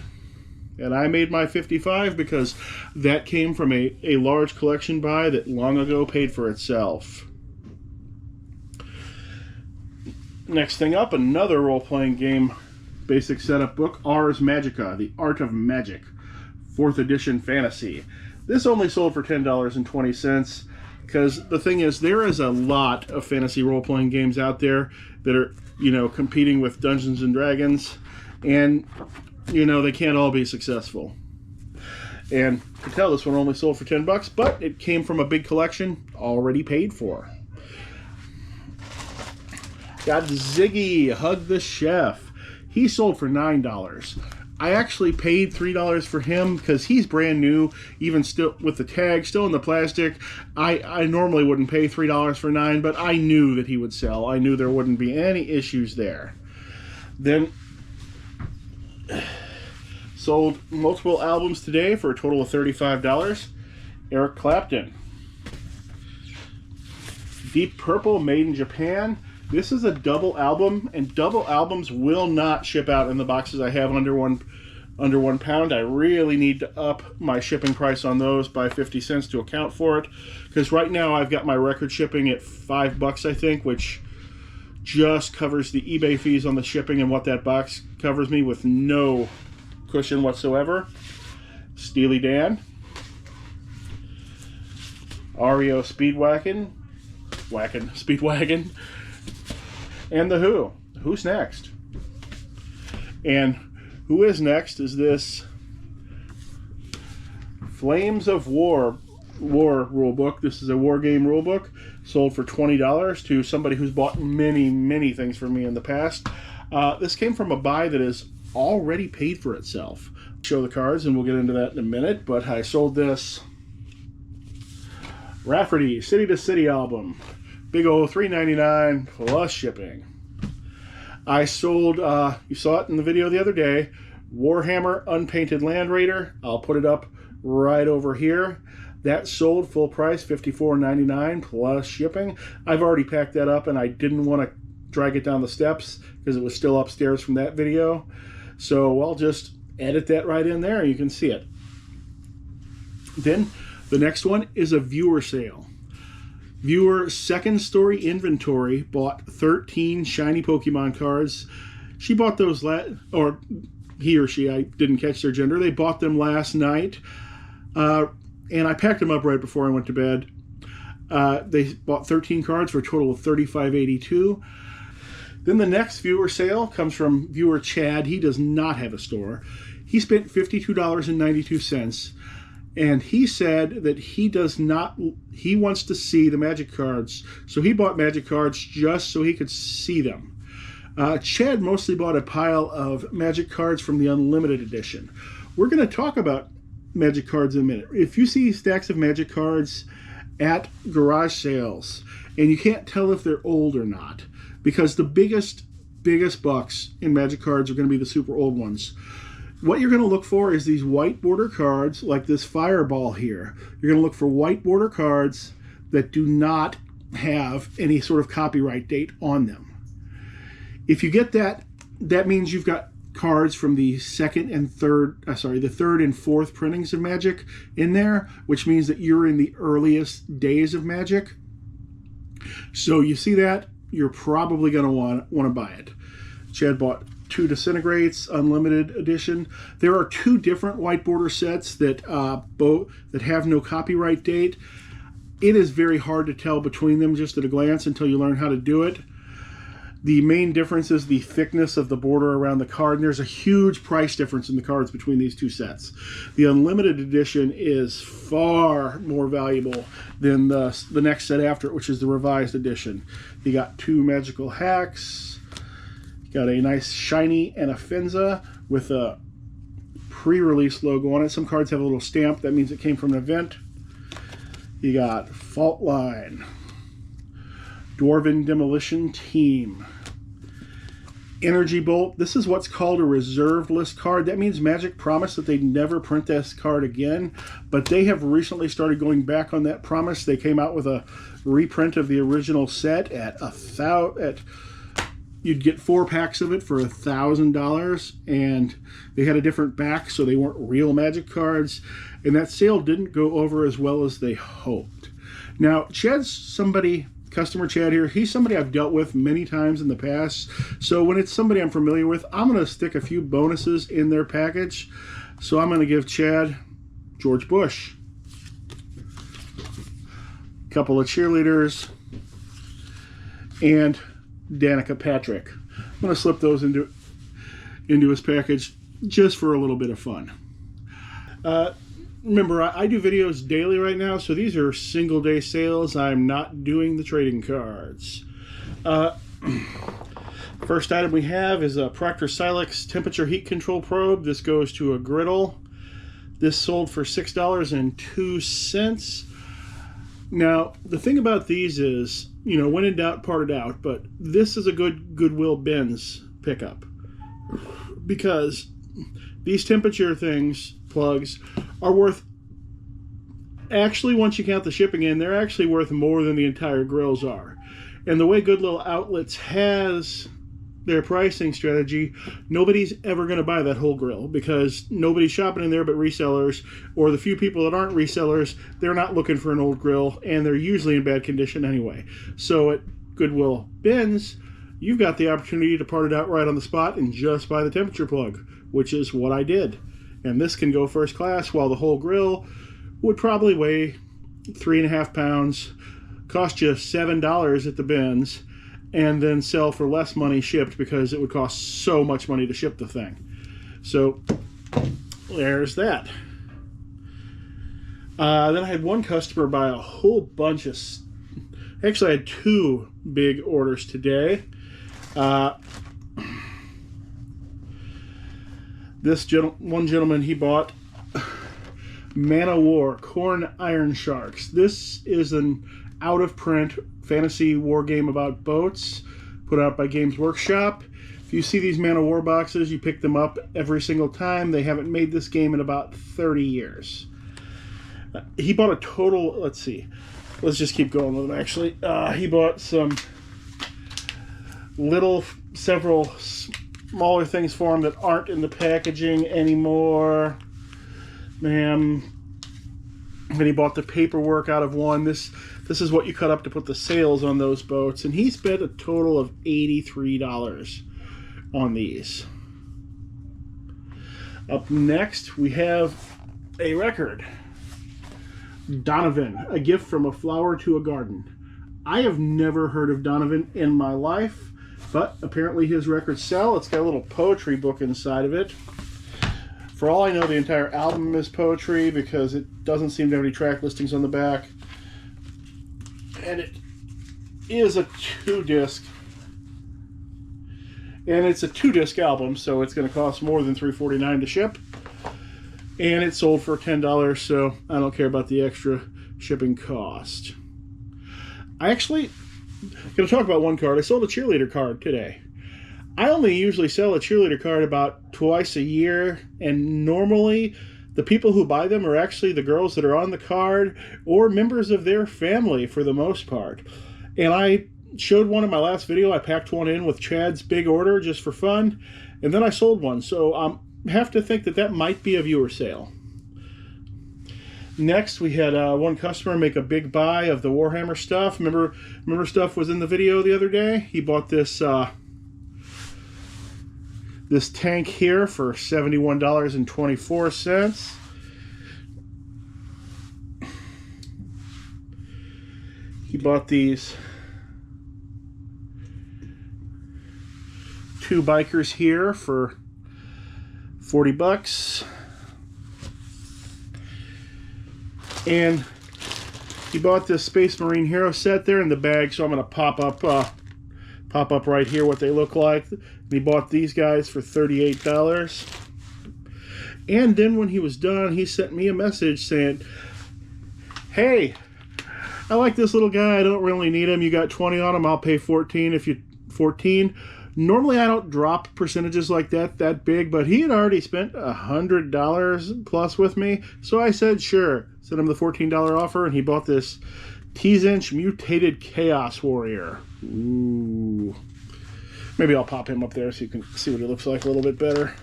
And I made my 55 because that came from a large collection buy that long ago paid for itself. Next thing up, another role-playing game basic setup book, Ars Magica, The Art of Magic, 4th edition fantasy. This only sold for $10.20 because the thing is, there is a lot of fantasy role-playing games out there that are, competing with Dungeons and Dragons, and, they can't all be successful. And you can tell this one only sold for $10, but it came from a big collection already paid for. Got Ziggy, Hug the Chef. He sold for $9. I actually paid $3 for him because he's brand new, even still with the tag, still in the plastic. I normally wouldn't pay $3 for $9, but I knew that he would sell. I knew there wouldn't be any issues there. Then sold multiple albums today for a total of $35. Eric Clapton. Deep Purple, made in Japan. This is a double album, and double albums will not ship out in the boxes I have under one pound. I really need to up my shipping price on those by 50 cents to account for it, because right now I've got my record shipping at $5, I think, which just covers the eBay fees on the shipping and what that box covers me with no cushion whatsoever. Steely Dan, REO Speedwagon, and The Who. Who's next? And who is next is this Flames of War rulebook. This is a war game rulebook, sold for $20 to somebody who's bought many things from me in the past. This came from a buy that is already paid for itself. Show the cards, and we'll get into that in a minute, but I sold this Rafferty City to City album. Big old $3.99 plus shipping. I sold, you saw it in the video the other day, Warhammer Unpainted Land Raider. I'll put it up right over here. That sold full price, $54.99 plus shipping. I've already packed that up, and I didn't want to drag it down the steps because it was still upstairs from that video. So I'll just edit that right in there, and you can see it. Then the next one is a viewer sale. Viewer second story inventory bought 13 shiny Pokemon cards. She bought those or he or she, I didn't catch their gender. They bought them last night, and I packed them up right before I went to bed. They bought 13 cards for a total of $35.82. Then the next viewer sale comes from viewer Chad. He does not have a store. He spent $52.92. And he said that he wants to see the Magic cards. So he bought Magic cards just so he could see them. Chad mostly bought a pile of Magic cards from the Unlimited edition. We're going to talk about Magic cards in a minute. If you see stacks of Magic cards at garage sales, and you can't tell if they're old or not, because the biggest bucks in Magic cards are going to be the super old ones. What you're going to look for is these white border cards, like this Fireball here. You're going to look for white border cards that do not have any sort of copyright date on them. If you get that, that means you've got cards from the the third and fourth printings of Magic in there, which means that you're in the earliest days of Magic. So you see that, you're probably going to want to buy it. Chad bought 2 Disintegrates Unlimited edition. There are 2 different white border sets that have no copyright date. It is very hard to tell between them just at a glance until you learn how to do it. The main difference is the thickness of the border around the card, and there's a huge price difference in the cards between these 2 sets. The Unlimited edition is far more valuable than the next set after it, which is the Revised edition. You got 2 Magical Hacks. Got a nice shiny Anafenza with a pre-release logo on it. Some cards have a little stamp. That means it came from an event. You got Fault Line, Dwarven Demolition Team, Energy Bolt. This is what's called a reserved list card. That means Magic promised that they'd never print this card again, but they have recently started going back on that promise. They came out with a reprint of the original set at you'd get 4 packs of it for $1,000, and they had a different back, so they weren't real Magic cards, and that sale didn't go over as well as they hoped. Now, customer Chad here, he's somebody I've dealt with many times in the past, so when it's somebody I'm familiar with, I'm going to stick a few bonuses in their package. So I'm going to give Chad George Bush, a couple of cheerleaders, and Danica Patrick. I'm going to slip those into his package just for a little bit of fun. Remember, I do videos daily right now, so these are single day sales. I'm not doing the trading cards. First item we have is a Proctor Silex temperature heat control probe. This goes to a griddle. This sold for $6.02. Now, the thing about these is, when in doubt, part it out, but this is a good Goodwill bins pickup, because these temperature plugs are worth, actually, once you count the shipping in, they're actually worth more than the entire grills are. And the way Goodwill Outlets has their pricing strategy, nobody's ever going to buy that whole grill, because nobody's shopping in there but resellers, or the few people that aren't resellers, they're not looking for an old grill, and they're usually in bad condition anyway. So at Goodwill bins, you've got the opportunity to part it out right on the spot and just buy the temperature plug, which is what I did. And this can go first class, while the whole grill would probably weigh 3.5 pounds, cost you $7 at the bins, and then sell for less money shipped, because it would cost so much money to ship the thing. So there's that. Then I had one customer buy a whole bunch of... Actually, I had 2 big orders today. One gentleman, he bought Man o' War Corn Iron Sharks. This is an out-of-print fantasy war game about boats, put out by Games Workshop. If you see these Man o' War boxes, you pick them up every single time. They haven't made this game in about 30 years. He bought a total, let's just keep going with him, actually. He bought several smaller things for him that aren't in the packaging anymore. And he bought the paperwork out of one. This is what you cut up to put the sails on those boats. And he spent a total of $83 on these. Up next, we have a record. Donovan, A Gift from a Flower to a Garden. I have never heard of Donovan in my life, but apparently his records sell. It's got a little poetry book inside of it. For all I know, the entire album is poetry, because it doesn't seem to have any track listings on the back. And it is a 2-disc. And it's a 2-disc album, so it's going to cost more than $3.49 to ship. And it sold for $10, so I don't care about the extra shipping cost. I actually going to talk about one card. I sold a cheerleader card today. I only usually sell a cheerleader card about twice a year, and normally the people who buy them are actually the girls that are on the card or members of their family for the most part. And I showed one in my last video. I packed one in with Chad's big order just for fun, and then I sold one. So I have to think that might be a viewer sale. Next, we had one customer make a big buy of the Warhammer stuff. Remember stuff was in the video the other day? He bought this this tank here for $71.24. He bought these 2 bikers here for $40. And he bought this Space Marine Hero set there in the bag, so I'm going to pop up right here what they look like. And he bought these guys for $38. And then when he was done, he sent me a message saying, "Hey, I like this little guy. I don't really need him. You got 20 on him. I'll pay 14 if you 14." Normally I don't drop percentages like that big, but he had already spent $100 plus with me, so I said sure. Sent him the $14 offer, and he bought this Tease-Inch Mutated Chaos Warrior. Ooh. Maybe I'll pop him up there so you can see what he looks like a little bit better.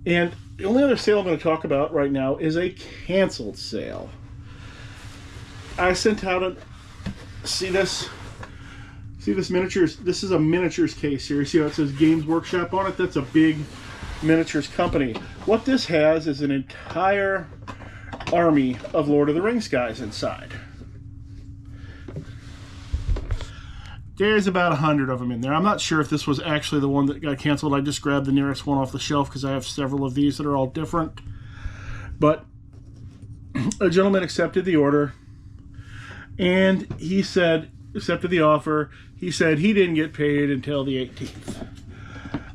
And the only other sale I'm going to talk about right now is a canceled sale. I sent out a... See this? See this miniatures? This is a miniatures case here. See how it says Games Workshop on it? That's a big miniatures company. What this has is an entire army of Lord of the Rings guys inside. There's about 100 of them in there. I'm not sure if this was actually the one that got canceled. I just grabbed the nearest one off the shelf because I have several of these that are all different. But a gentleman accepted the order, and he said, accepted the offer. He said he didn't get paid until the 18th.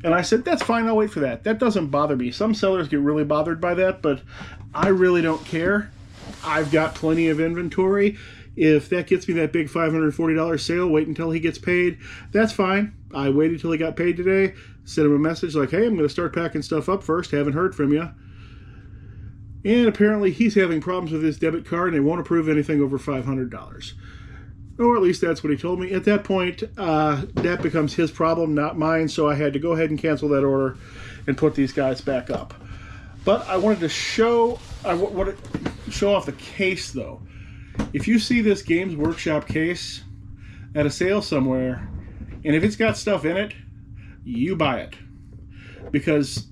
And I said, that's fine, I'll wait for that. That doesn't bother me. Some sellers get really bothered by that, but I really don't care. I've got plenty of inventory. If that gets me that big $540 sale, wait until he gets paid. That's fine. I waited till he got paid today, sent him a message like, hey, I'm going to start packing stuff up first. Haven't heard from you. And apparently he's having problems with his debit card and they won't approve anything over $500. Or at least that's what he told me. At that point, that becomes his problem, not mine. So I had to go ahead and cancel that order and put these guys back up. But I wanted to show off the case, though. If you see this Games Workshop case at a sale somewhere, and if it's got stuff in it, you buy it. Because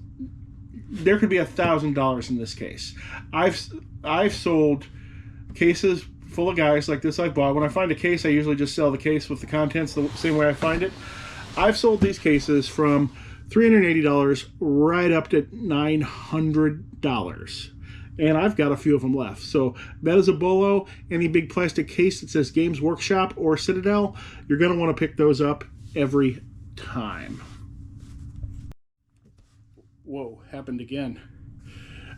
there could be $1,000 in this case. I've sold cases full of guys like this I've bought. When I find a case, I usually just sell the case with the contents the same way I find it. I've sold these cases from $380 right up to $900. And I've got a few of them left. So that is a bolo. Any big plastic case that says Games Workshop or Citadel, you're going to want to pick those up every time. Whoa, happened again.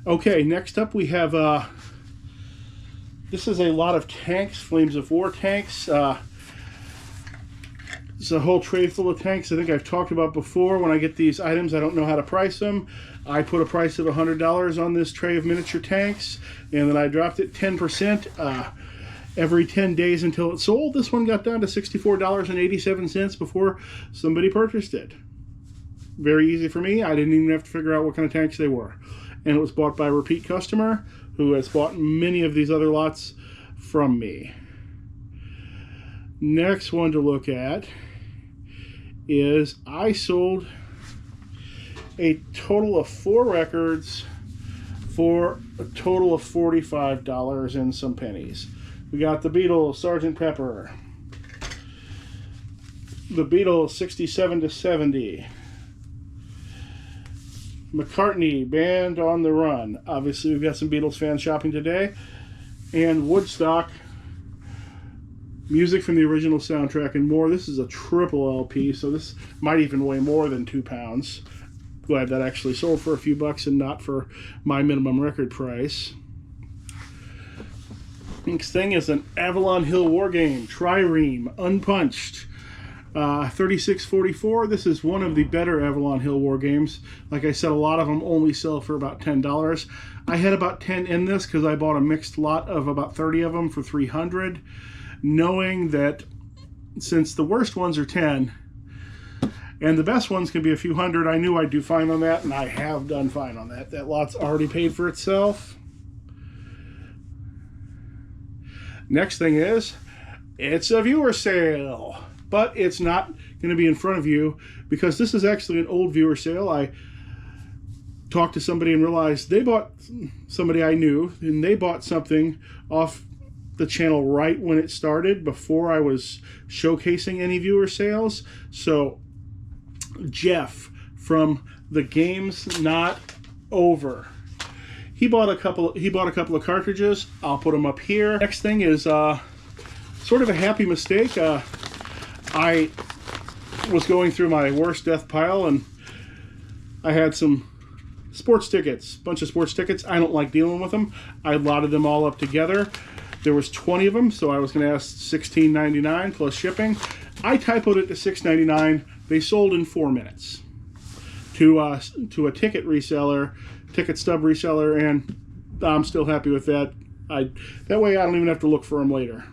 Okay, next up we have, this is a lot of tanks, Flames of War tanks. It's a whole tray full of tanks I think I've talked about before. When I get these items, I don't know how to price them. I put a price of $100 on this tray of miniature tanks, and then I dropped it 10% every 10 days until it sold. This one got down to $64.87 before somebody purchased it. Very easy for me. I didn't even have to figure out what kind of tanks they were. And it was bought by a repeat customer who has bought many of these other lots from me. Next one to look at is I sold a total of 4 records for a total of $45 and some pennies. We got the Beatles, Sgt. Pepper, the Beatles 67 to 70, McCartney, Band on the Run. Obviously, we've got some Beatles fans shopping today. And Woodstock, music from the original soundtrack and more. This is a triple LP, so this might even weigh more than 2 pounds. Glad that actually sold for a few bucks and not for my minimum record price. Next thing is an Avalon Hill Wargame, Trireme, unpunched. 3644. This is one of the better Avalon Hill Wargames. Like I said, a lot of them only sell for about $10. I had about 10 in this because I bought a mixed lot of about 30 of them for $300, knowing that since the worst ones are 10 and the best ones can be a few hundred, I knew I'd do fine on that, and I have done fine on that. That lot's already paid for itself. Next thing is, it's a viewer sale, but it's not going to be in front of you because this is actually an old viewer sale. I talked to somebody and realized they bought, somebody I knew, and they bought something off the channel right when it started, before I was showcasing any viewer sales. So Jeff from The Game's Not Over, he bought a couple of cartridges. I'll put them up here. Next thing is sort of a happy mistake. I was going through my worst death pile and I had some sports tickets, bunch of sports tickets. I don't like dealing with them. I lotted them all up together. There was 20 of them, so I was going to ask $16.99 plus shipping. I typoed it to $6.99. They sold in 4 minutes to a ticket reseller, ticket stub reseller, and I'm still happy with that. That way I don't even have to look for them later.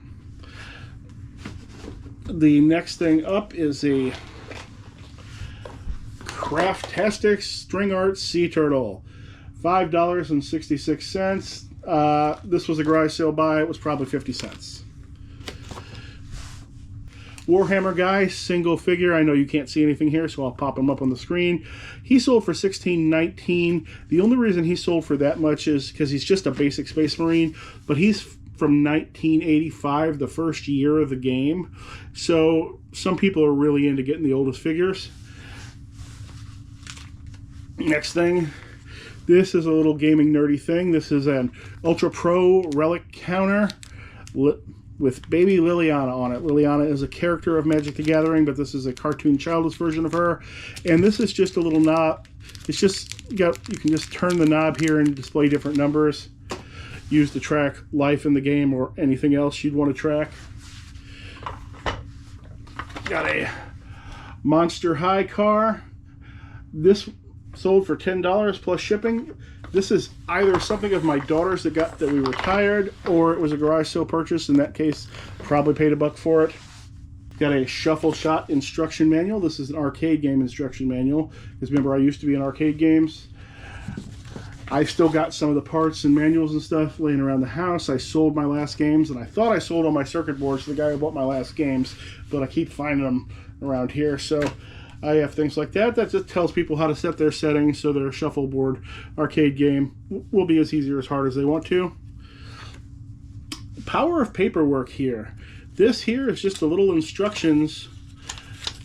The next thing up is a Craftastic String Art Sea Turtle, $5.66. This was a garage sale buy. It was probably 50 cents. Warhammer guy, single figure. I know you can't see anything here, so I'll pop him up on the screen. He sold for $16.19. The only reason he sold for that much is because he's just a basic Space Marine, but he's from 1985, the first year of the game. So some people are really into getting the oldest figures. Next thing, this is a little gaming nerdy thing. This is an Ultra Pro relic counter with baby Liliana on it. Liliana is a character of Magic the Gathering, but this is a cartoon childless version of her. And this is just a little knob. It's just you can just turn the knob here and display different numbers. Used to track life in the game or anything else you'd want to track. Got a Monster High car. This sold for $10 plus shipping. This is either something of my daughter's that we retired, or it was a garage sale purchase. In that case, probably paid $1 for it. Got a Shuffle Shot instruction manual. This is an arcade game instruction manual. Because remember, I used to be in arcade games. I've still got some of the parts and manuals and stuff laying around the house. I sold my last games, and I thought I sold all my circuit boards to the guy who bought my last games, but I keep finding them around here. So I have things like that. That just tells people how to set their settings so their shuffleboard arcade game will be as easy or as hard as they want to. Power of paperwork here. This here is just the little instructions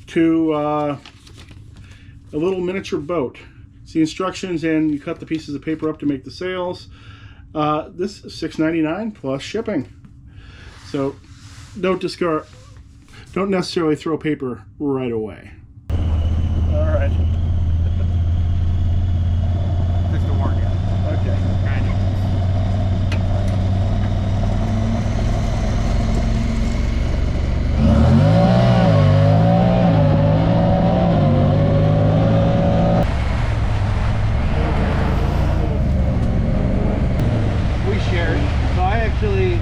to a little miniature boat. It's the instructions, and you cut the pieces of paper up to make the sails. This is $6.99 plus shipping. So don't necessarily throw paper right away. All right. Just to warn you. Okay. Kind of. We shared. So I actually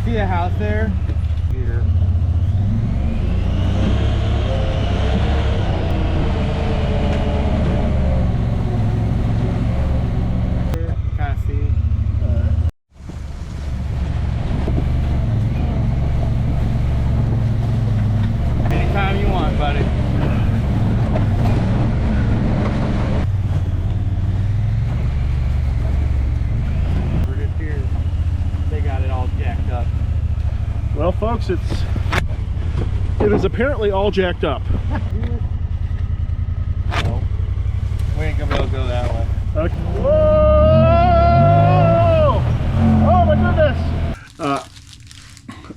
see a house there. Here. Anytime you want, buddy. We're just here. They got it all jacked up. Well, folks, it is apparently all jacked up. No. We ain't gonna be able to go that way. Okay. Whoa! Oh my goodness!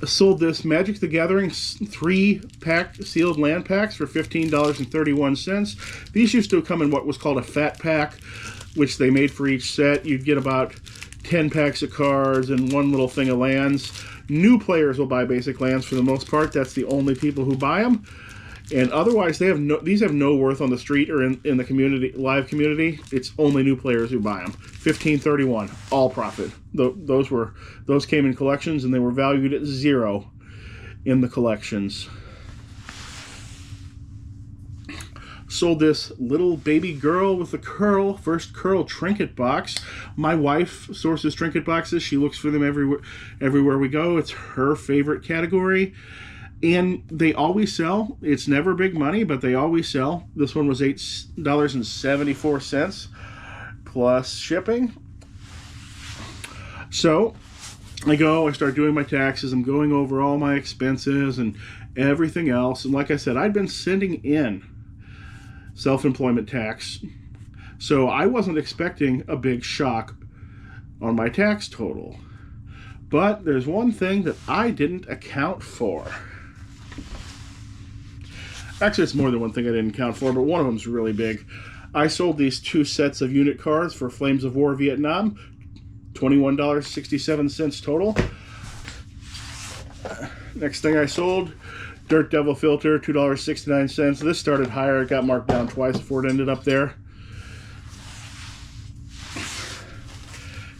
Sold this Magic the Gathering 3-pack sealed land packs for $15.31. These used to come in what was called a fat pack, which they made for each set. You'd get about 10 packs of cards and one little thing of lands. New players will buy basic lands for the most part. That's the only people who buy them. And otherwise, these have no worth on the street or in the community, live community. It's only new players who buy them. $15.31, all profit. Those came in collections, and they were valued at $0 in the collections. Sold this little baby girl with the first curl trinket box. My wife sources trinket boxes. She looks for them everywhere we go. It's her favorite category. And they always sell. It's never big money, but they always sell. This one was $8.74 plus shipping. So I start doing my taxes. I'm going over all my expenses and everything else. And like I said, I'd been sending in self-employment tax. So I wasn't expecting a big shock on my tax total. But there's one thing that I didn't account for. Actually, it's more than one thing I didn't account for, but one of them's really big. I sold these 2 sets of unit cards for Flames of War Vietnam, $21.67 total. Next thing I sold, Dirt Devil Filter, $2.69. This started higher. It got marked down twice before it ended up there.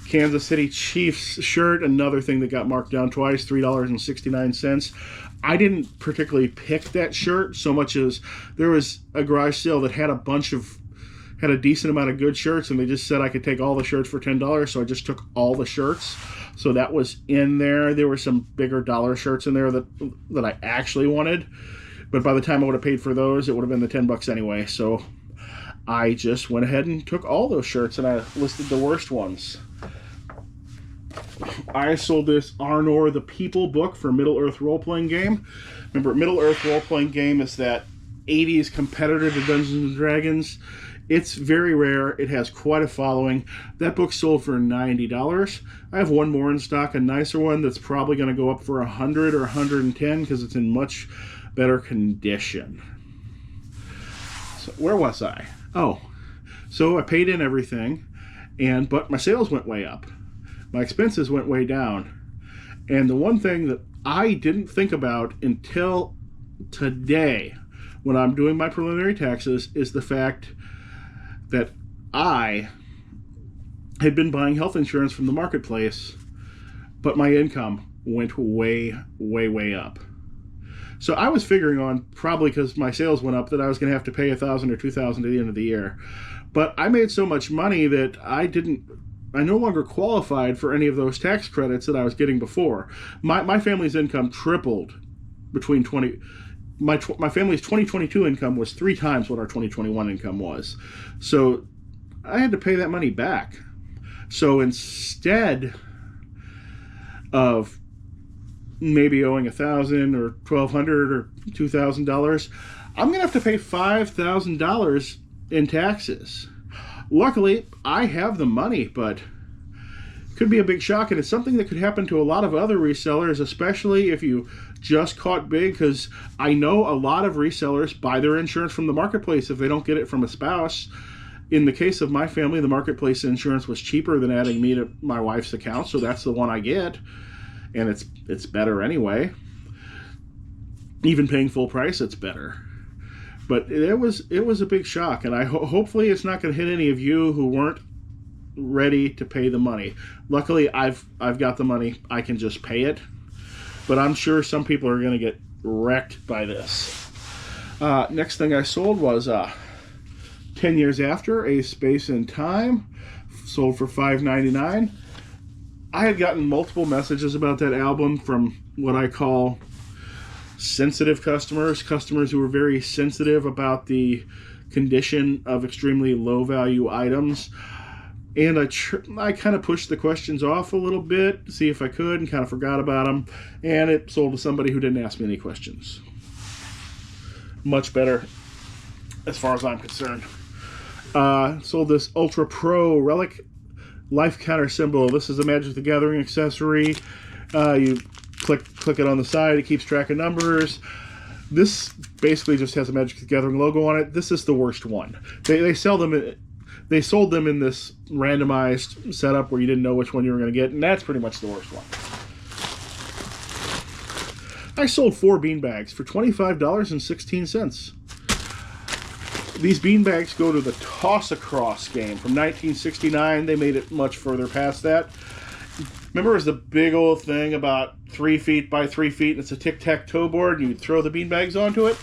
Kansas City Chiefs shirt, another thing that got marked down twice, $3.69. I didn't particularly pick that shirt so much as there was a garage sale that had a decent amount of good shirts, and they just said I could take all the shirts for $10, so I just took all the shirts. So that was in there. There were some bigger dollar shirts in there that I actually wanted, but by the time I would have paid for those, it would have been the $10 anyway. So I just went ahead and took all those shirts, and I listed the worst ones. I sold this Arnor the People book for Middle-earth role-playing game. Remember, Middle-earth role-playing game is that 80s competitor to Dungeons & Dragons. It's very rare. It has quite a following. That book sold for $90. I have one more in stock, a nicer one that's probably going to go up for $100 or $110 because it's in much better condition. So where was I? Oh, so I paid in everything, but my sales went way up. My expenses went way down. And the one thing that I didn't think about until today when I'm doing my preliminary taxes is the fact that I had been buying health insurance from the marketplace, but my income went way, way, way up. So I was figuring on, probably because my sales went up, that I was going to have to pay $1,000 or $2,000 at the end of the year. But I made so much money that I no longer qualified for any of those tax credits that I was getting before. My family's income tripled between my family's 2022 income was 3 times what our 2021 income was. So I had to pay that money back. So instead of maybe owing $1,000 or $1,200 or $2,000, I'm going to have to pay $5,000 in taxes. Luckily, I have the money, but it could be a big shock, and it's something that could happen to a lot of other resellers, especially if you just caught big, because I know a lot of resellers buy their insurance from the marketplace if they don't get it from a spouse. In the case of my family, the marketplace insurance was cheaper than adding me to my wife's account, so that's the one I get, and it's better anyway. Even paying full price, it's better. But it was a big shock, and hopefully it's not going to hit any of you who weren't ready to pay the money. Luckily, I've got the money. I can just pay it. But I'm sure some people are going to get wrecked by this. Next thing I sold was 10 Years After, A Space in Time. Sold for $5.99. I had gotten multiple messages about that album from what I call sensitive customers who were very sensitive about the condition of extremely low value items, and I kind of pushed the questions off a little bit to see if I could, and kind of forgot about them, and it sold to somebody who didn't ask me any questions. Much better as far as I'm concerned. Sold this Ultra Pro Relic Life Counter symbol. This is a Magic the Gathering accessory. You click it on the side, it keeps track of numbers. This basically just has a Magic the Gathering logo on it. This is the worst one. They sold them in this randomized setup where you didn't know which one you were going to get, and that's pretty much the worst one. I sold 4 beanbags for $25.16. These beanbags go to the Toss-Across game from 1969. They made it much further past that. Remember, it was the big old thing about 3 feet by 3 feet, and it's a tic-tac-toe board, and you'd throw the beanbags onto it?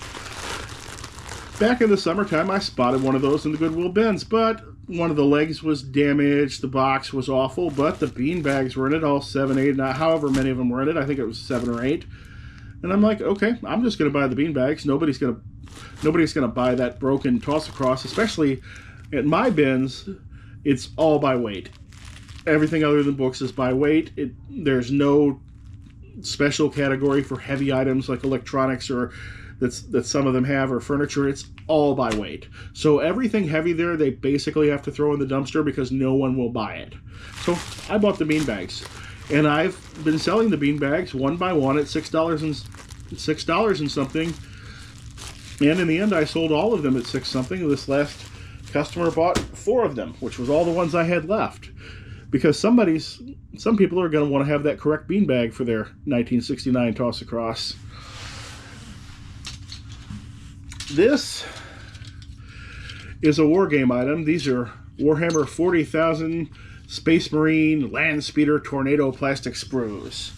Back in the summertime, I spotted one of those in the Goodwill bins, but one of the legs was damaged, the box was awful, but the beanbags were in it, all 7, 8, however many of them were in it. I think it was 7 or 8. And I'm like, okay, I'm just going to buy the beanbags. Nobody's going to buy that broken Toss-Across, especially at my bins. It's all by weight. Everything other than books is by weight. There's no special category for heavy items like electronics or that some of them have, or furniture. It's all by weight. So everything heavy there, they basically have to throw in the dumpster because no one will buy it. So I bought the beanbags, and I've been selling the beanbags one by one at $6 and something. And in the end, I sold all of them at $6 something. This last customer bought 4 of them, which was all the ones I had left. Because some people are going to want to have that correct beanbag for their 1969 Toss-Across. This is a war game item. These are Warhammer 40,000 Space Marine, Land Speeder, Tornado plastic sprues.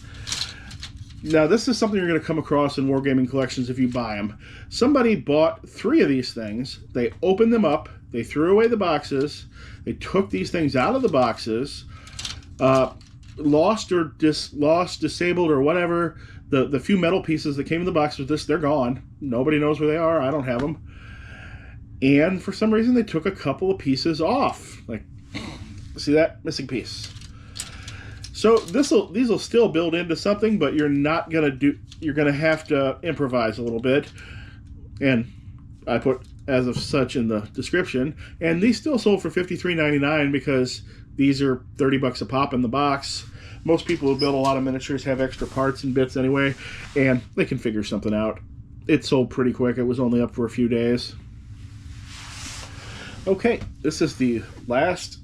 Now, this is something you're going to come across in Wargaming collections if you buy them. Somebody bought 3 of these things. They opened them up. They threw away the boxes. They took these things out of the boxes. Lost, disabled, or whatever. The few metal pieces that came in the box with this, they're gone. Nobody knows where they are. I don't have them. And for some reason, they took a couple of pieces off. Like, see that? Missing piece. So these will still build into something, but you're gonna have to improvise a little bit. And I put as of such in the description. And these still sold for $53.99 because these are $30 a pop in the box. Most people who build a lot of miniatures have extra parts and bits anyway, and they can figure something out. It sold pretty quick. It was only up for a few days. Okay, this is the last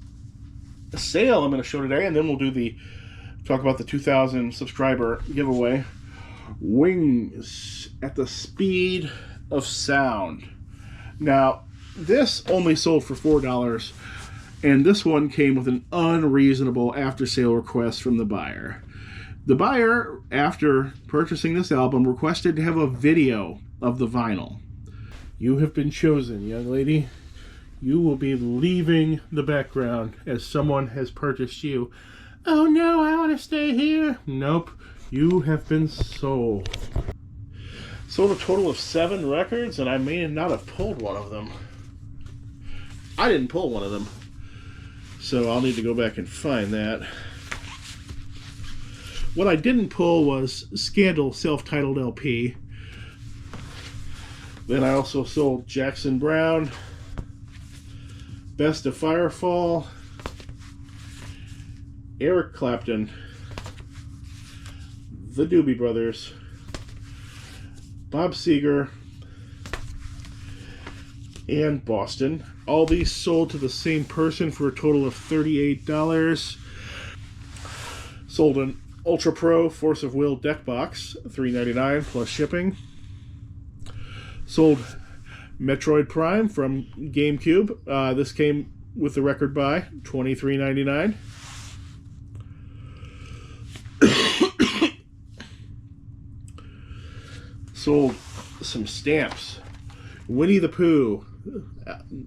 sale I'm going to show today, and then we'll talk about the 2,000 subscriber giveaway. Wings at the speed of sound. Now, this only sold for $4, and this one came with an unreasonable after-sale request from the buyer. The buyer, after purchasing this album, requested to have a video of the vinyl. You have been chosen, young lady. You will be leaving the background as someone has purchased you. Oh no, I want to stay here. Nope, you have been sold. Sold a total of 7 records, and I may not have pulled one of them. I didn't pull one of them, so I'll need to go back and find that. What I didn't pull was Scandal self-titled LP. Then I also sold Jackson Browne, Best of Firefall, Eric Clapton, the Doobie Brothers, Bob Seger, and Boston. All these sold to the same person for a total of $38. Sold an Ultra Pro Force of Will deck box, $3.99 plus shipping. Sold Metroid Prime from GameCube. This came with the record buy, $23.99. Sold some stamps. Winnie the Pooh,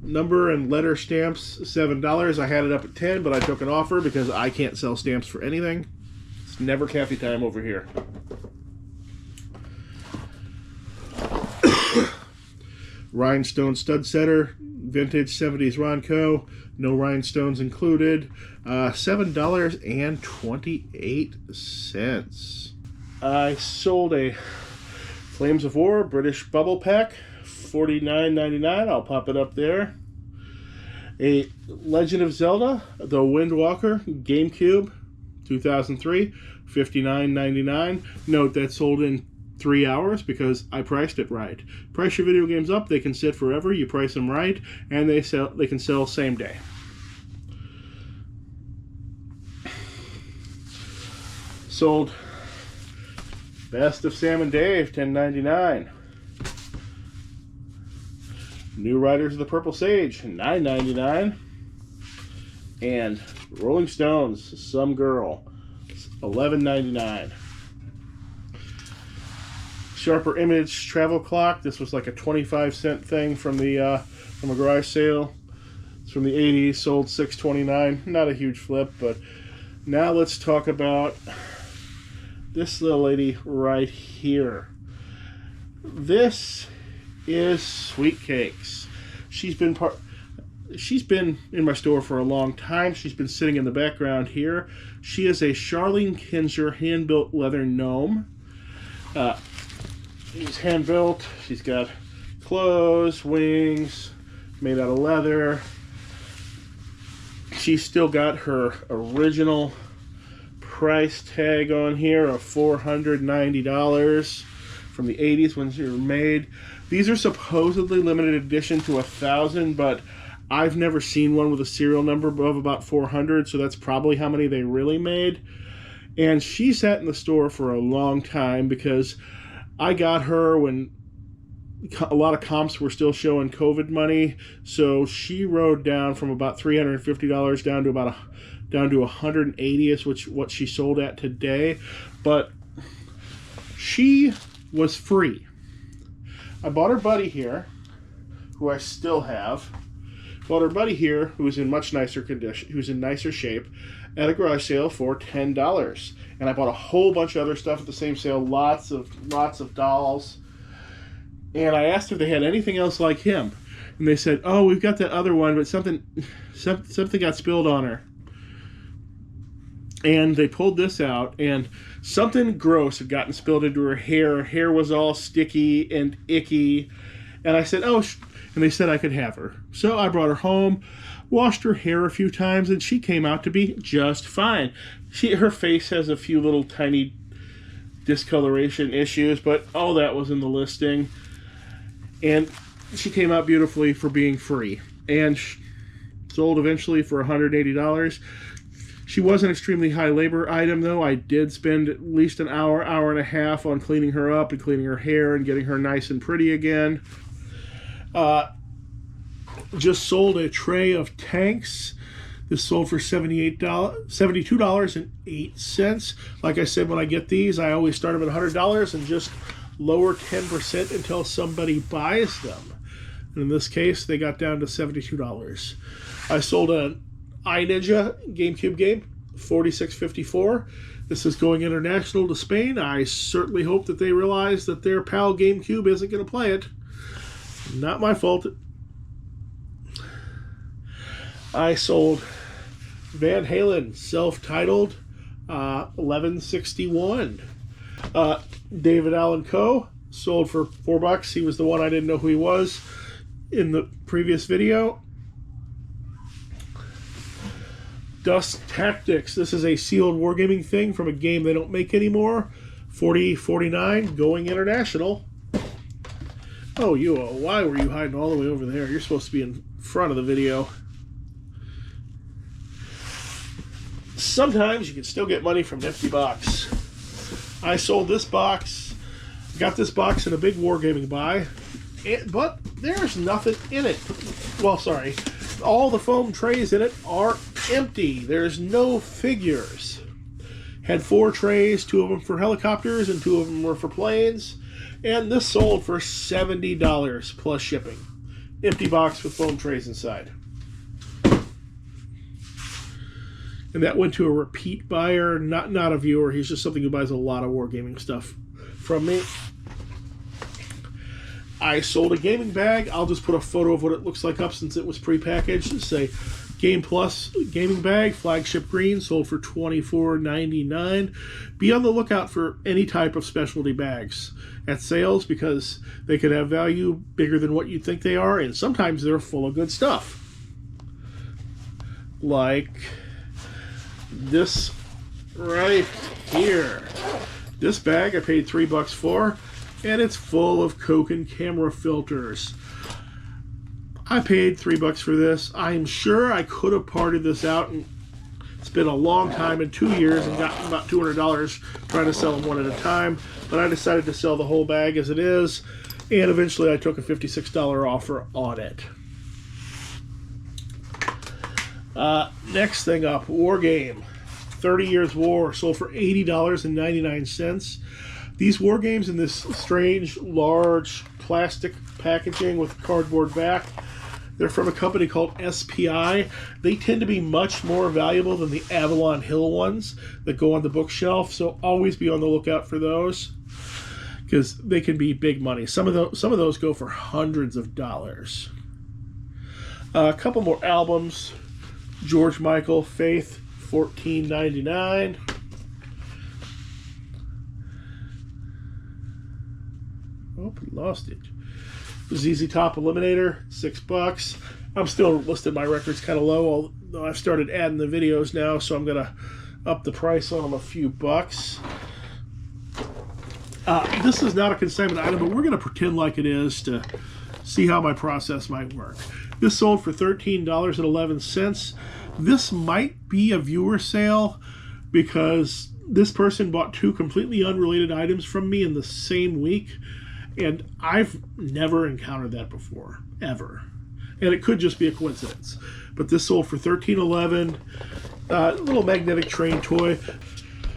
number and letter stamps, $7. I had it up at $10, but I took an offer because I can't sell stamps for anything. It's never Kathy time over here. Rhinestone stud setter, vintage 70s Ronco, no rhinestones included, $7.28. I sold a Flames of War British bubble pack, $49.99. I'll pop it up there. A Legend of Zelda, The Wind Walker, GameCube, 2003, $59.99. Note that sold in 3 hours because I priced it right. Price your video games up, they can sit forever. You price them right, and they can sell same day. Sold Best of Sam and Dave, $10.99. New Riders of the Purple Sage, $9.99. And Rolling Stones, Some Girl, $11.99. Sharper Image travel clock. This was like a 25-cent thing from a garage sale. It's from the 80s, sold $6.29. Not a huge flip, but now let's talk about this little lady right here. This is Sweet Cakes. She's been in my store for a long time. She's been sitting in the background here. She is a Charlene Kinzer hand-built leather gnome. She's hand-built. She's got clothes, wings, made out of leather. She's still got her original price tag on here of $490 from the 80s when they were made. These are supposedly limited edition to 1,000, but I've never seen one with a serial number of about 400, so that's probably how many they really made. And she sat in the store for a long time because I got her when a lot of comps were still showing COVID money, so she rode down from about $350 down to about down to 180 is what she sold at today. But she was free. I bought her buddy here, who I still have. Bought her buddy here, who was in much nicer condition, who's in nicer shape, at a garage sale for $10. And I bought a whole bunch of other stuff at the same sale, lots of dolls. And I asked if they had anything else like him, and they said, "Oh, we've got that other one, but something got spilled on her." And they pulled this out, and something gross had gotten spilled into her hair. Her hair was all sticky and icky. And I said, "Oh," and they said I could have her. So I brought her home, washed her hair a few times, and she came out to be just fine. Her face has a few little tiny discoloration issues, but all that was in the listing. And she came out beautifully for being free. And sold eventually for $180. She was an extremely high labor item, though. I did spend at least an hour and a half on cleaning her up and cleaning her hair and getting her nice and pretty again. Just sold a tray of tanks. This sold for $72.08. Like I said, when I get these, I always start them at $100 and just lower 10% until somebody buys them. And in this case, they got down to $72. I sold an iNinja GameCube game, $46.54. This is going international to Spain. I certainly hope that they realize that their pal GameCube isn't going to play it. Not my fault. I sold Van Halen, self-titled, $11.61. David Allen Coe, sold for $4. He was the one I didn't know who he was in the previous video. Dust Tactics. This is a sealed wargaming thing from a game they don't make anymore. $40.49, going international. Oh, why were you hiding all the way over there? You're supposed to be in front of the video. Sometimes you can still get money from Nifty Box. I sold this box, got this box in a big wargaming buy, but there's nothing in it. Well, sorry. All the foam trays in it are empty. There's no figures. Had 4 trays, 2 of them for helicopters and 2 of them were for planes. And this sold for $70 plus shipping. Empty box with foam trays inside. And that went to a repeat buyer, not a viewer. He's just something who buys a lot of wargaming stuff from me. I sold a gaming bag. I'll just put a photo of what it looks like up since it was prepackaged. Say Game Plus gaming bag, flagship green, sold for $24.99. Be on the lookout for any type of specialty bags at sales because they could have value bigger than what you think they are, and sometimes they're full of good stuff. Like this right here. This bag I paid $3 for, and it's full of Coke and camera filters. I paid $3 for this. I'm sure I could have parted this out, and it's been a long time, in 2 years, and gotten about $200 trying to sell them one at a time, but I decided to sell the whole bag as it is, and eventually I took a $56 offer on it. Next thing up, War Game. 30 Years War, sold for $80.99. These war games in this strange, large plastic packaging with cardboard back. They're from a company called SPI. They tend to be much more valuable than the Avalon Hill ones that go on the bookshelf, so always be on the lookout for those because they can be big money. Some of those go for hundreds of dollars. A couple more albums. George Michael, Faith, $14.99. Oh, lost it. ZZ Top Eliminator, $6. I'm still listing my records kind of low, although I've started adding the videos now, so I'm going to up the price on them a few bucks. This is not a consignment item, but we're going to pretend like it is to see how my process might work. This sold for $13.11. This might be a viewer sale because this person bought 2 completely unrelated items from me in the same week, and I've never encountered that before, ever. and it could just be a coincidence. But this sold for $13.11. Little magnetic train toy.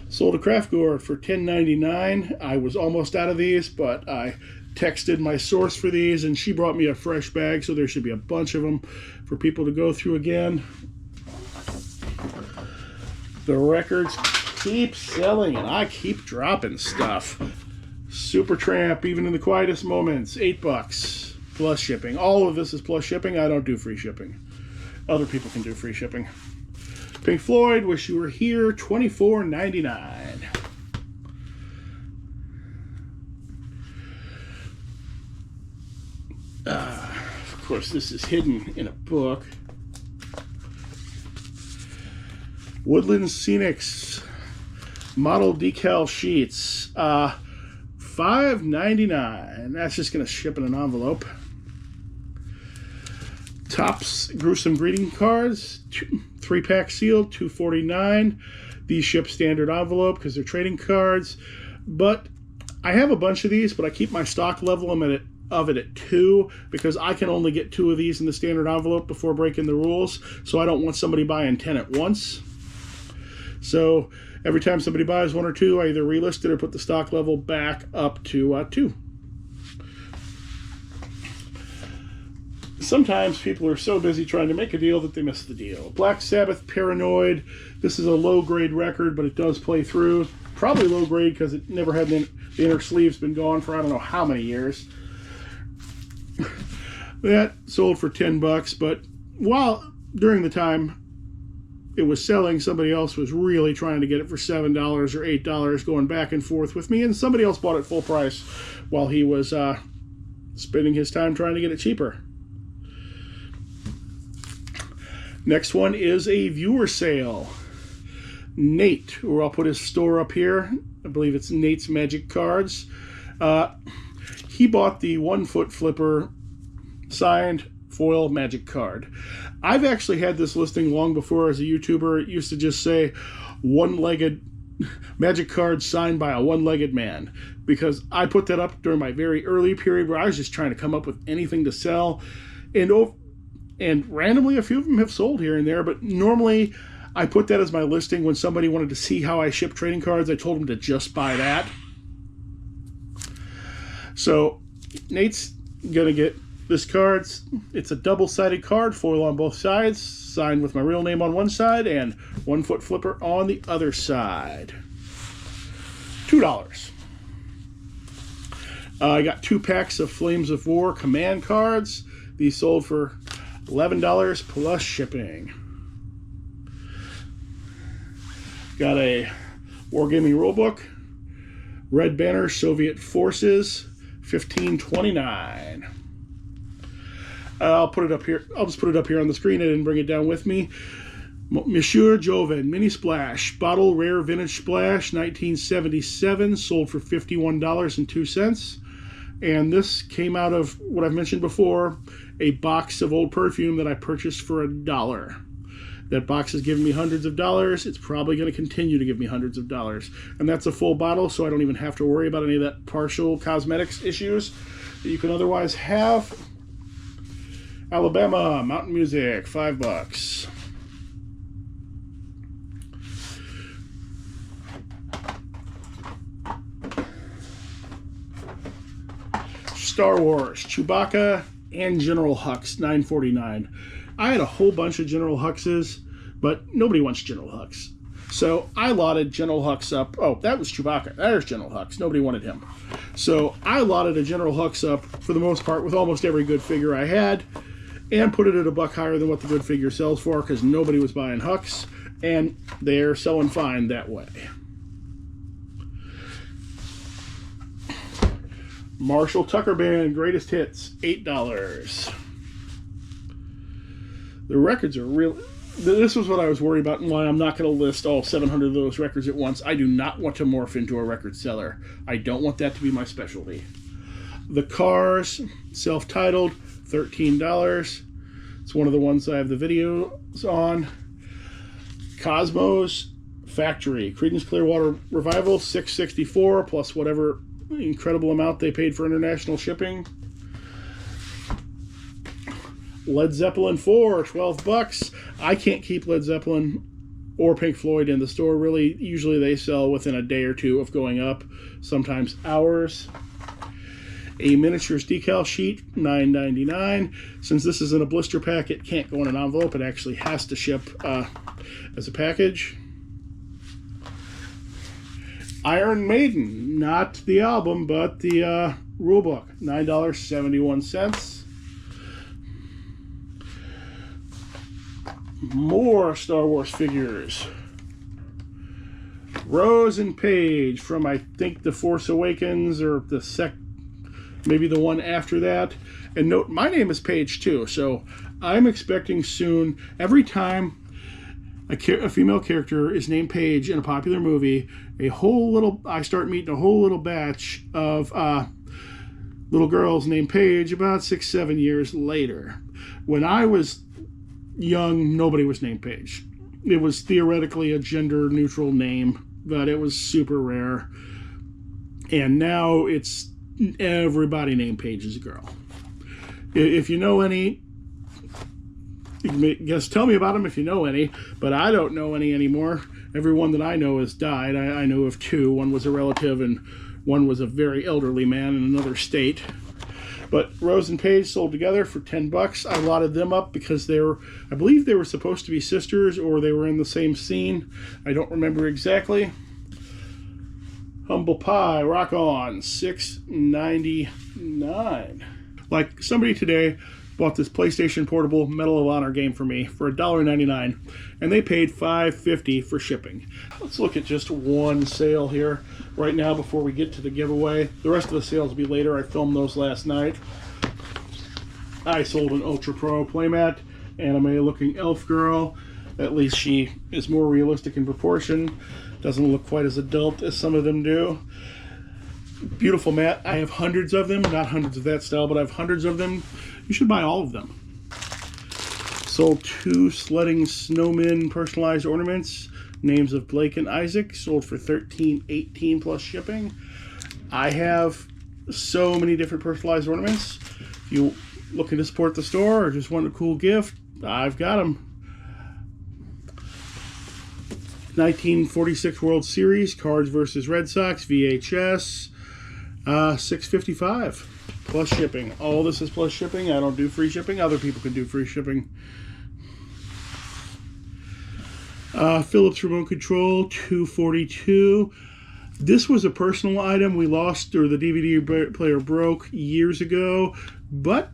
Sold a craft gourd for $10.99. I was almost out of these, but I texted my source for these, and she brought me a fresh bag, so there should be a bunch of them for people to go through again. The records keep selling, and I keep dropping stuff. Supertramp, even in the quietest moments, $8 plus shipping. All of this is plus shipping. I don't do free shipping. Other people can do free shipping. Pink Floyd, Wish You Were Here, $24.99. Of course, this is hidden in a book. Woodland Scenics model decal sheets, $5.99. That's just going to ship in an envelope. Topps Gruesome Greeting Cards, 3-pack sealed, $2.49. These ship standard envelope because they're trading cards. But I have a bunch of these, but I keep my stock level of it at 2 because I can only get 2 of these in the standard envelope before breaking the rules. So I don't want somebody buying 10 at once. So every time somebody buys 1 or 2, I either relist it or put the stock level back up to 2. Sometimes people are so busy trying to make a deal that they miss the deal. Black Sabbath Paranoid. This is a low-grade record, but it does play through. Probably low-grade because it never had the inner sleeve's been gone for I don't know how many years. That sold for $10, but while during the time it was selling, somebody else was really trying to get it for $7 or $8, going back and forth with me, and somebody else bought it full price while he was spending his time trying to get it cheaper. Next one is a viewer sale. Nate, or I'll put his store up here. I believe it's Nate's Magic Cards. He bought the 1-foot flipper signed foil magic card. I've actually had this listing long before as a YouTuber. It used to just say one-legged magic card signed by a one-legged man, because I put that up during my very early period where I was just trying to come up with anything to sell, and randomly a few of them have sold here and there, but normally I put that as my listing. When somebody wanted to see how I ship trading cards, I told them to just buy that. So Nate's gonna get this card. It's a double-sided card, foil on both sides, signed with my real name on one side and 1-foot flipper on the other side. $2. I got 2 packs of Flames of War command cards. These sold for $11 plus shipping. Got a Wargaming rulebook. Red Banner Soviet Forces, $15.29. I'll put it up here. I'll just put it up here on the screen. I didn't bring it down with me. Monsieur Joven Mini Splash Bottle Rare Vintage Splash, 1977, sold for $51.02. And this came out of what I've mentioned before, a box of old perfume that I purchased for $1. That box has given me hundreds of dollars. It's probably going to continue to give me hundreds of dollars. And that's a full bottle, so I don't even have to worry about any of that partial cosmetics issues that you can otherwise have. Alabama Mountain Music, $5. Star Wars, Chewbacca, and General Hux, $9.49. I had a whole bunch of General Huxes, but nobody wants General Hux. So I lotted General Hux up. Oh, that was Chewbacca. There's General Hux. Nobody wanted him. So I lotted a General Hux up, for the most part, with almost every good figure I had, and put it at $1 higher than what the good figure sells for, because nobody was buying Hux, and they're selling fine that way. Marshall Tucker Band Greatest Hits, $8. The records are real. This was what I was worried about and why I'm not going to list all 700 of those records at once. I do not want to morph into a record seller. I don't want that to be my specialty. The Cars, self-titled, $13. It's one of the ones I have the videos on. Cosmos Factory, Creedence Clearwater Revival, $6.64 plus whatever incredible amount they paid for international shipping. Led Zeppelin 4, 12 bucks. I can't keep Led Zeppelin or Pink Floyd in the store, really. Usually they sell within a day or two of going up, sometimes hours. A miniatures decal sheet, $9.99. Since this is in a blister pack, it can't go in an envelope. It actually has to ship as a package. Iron Maiden, not the album, but the rulebook, $9.71. More Star Wars figures. Rose and Paige from, I think, The Force Awakens, or maybe the one after that. And note, my name is Paige too, so I'm expecting soon, every time a female character is named Paige in a popular movie, I start meeting a whole little batch of little girls named Paige about 6-7 years later. When I was young, nobody was named Paige. It was theoretically a gender-neutral name, but it was super rare. And now it's everybody named Paige is a girl. If you know any, tell me about them if you know any, but I don't know any anymore. Everyone that I know has died. I know of 2. One was a relative and one was a very elderly man in another state. But Rose and Paige sold together for 10 bucks. I lotted them up because I believe they were supposed to be sisters, or they were in the same scene. I don't remember exactly. Humble Pie, Rock On, $6.99. Like, somebody today bought this PlayStation Portable Medal of Honor game for me for $1.99, and they paid $5.50 for shipping. Let's look at just one sale here right now before we get to the giveaway. The rest of the sales will be later. I filmed those last night. I sold an Ultra Pro playmat, anime-looking elf girl. At least she is more realistic in proportion. Doesn't look quite as adult as some of them do. Beautiful mat. I have hundreds of them. Not hundreds of that style, but I have hundreds of them. You should buy all of them. Sold 2 sledding snowmen personalized ornaments. Names of Blake and Isaac. Sold for $13.18 plus shipping. I have so many different personalized ornaments. If you looking to support the store or just want a cool gift, I've got them. 1946 World Series, Cards versus Red Sox, VHS, $6.55 plus shipping. All this is plus shipping. I don't do free shipping. Other people can do free shipping. Philips remote control, $2.42. This was a personal item we lost, or the DVD player broke years ago, but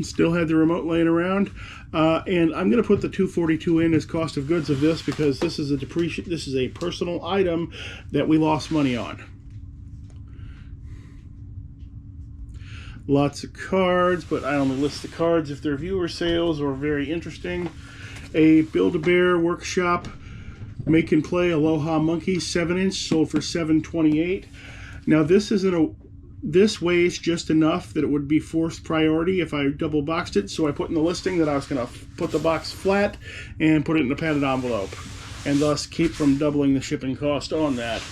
still had the remote laying around. And I'm going to put the $2.42 in as cost of goods of this, because this is a personal item that we lost money on. Lots of cards, but I only list the cards if they're viewer sales or very interesting. A Build-A-Bear Workshop Make and Play Aloha Monkey 7-inch sold for $7.28. Now this weighs just enough that it would be fourth priority if I double boxed it, so I put in the listing that I was going to put the box flat and put it in a padded envelope, and thus keep from doubling the shipping cost on that.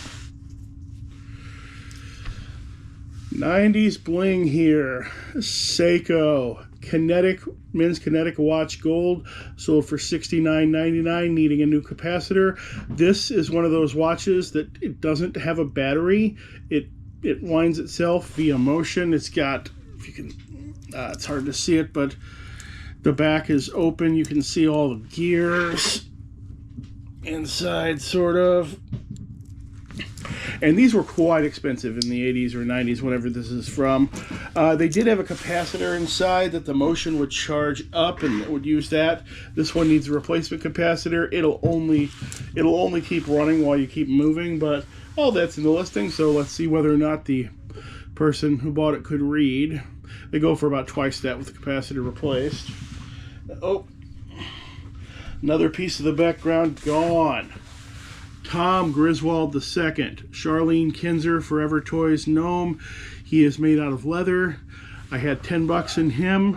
90s bling here. Seiko men's kinetic watch gold sold for $69.99, needing a new capacitor. This is one of those watches that it doesn't have a battery. It winds itself via motion. It's got, if you can, it's hard to see it, but the back is open. You can see all the gears inside, sort of. And these were quite expensive in the 80s or 90s, whenever this is from. They did have a capacitor inside that the motion would charge up, and it would use that. This one needs a replacement capacitor. It'll only keep running while you keep moving, but all that's in the listing, so let's see whether or not the person who bought it could read. They go for about twice that with the capacitor replaced. Oh, another piece of the background gone. Tom Griswold II, Charlene Kinzer, Forever Toys gnome. He is made out of leather. I had 10 bucks in him.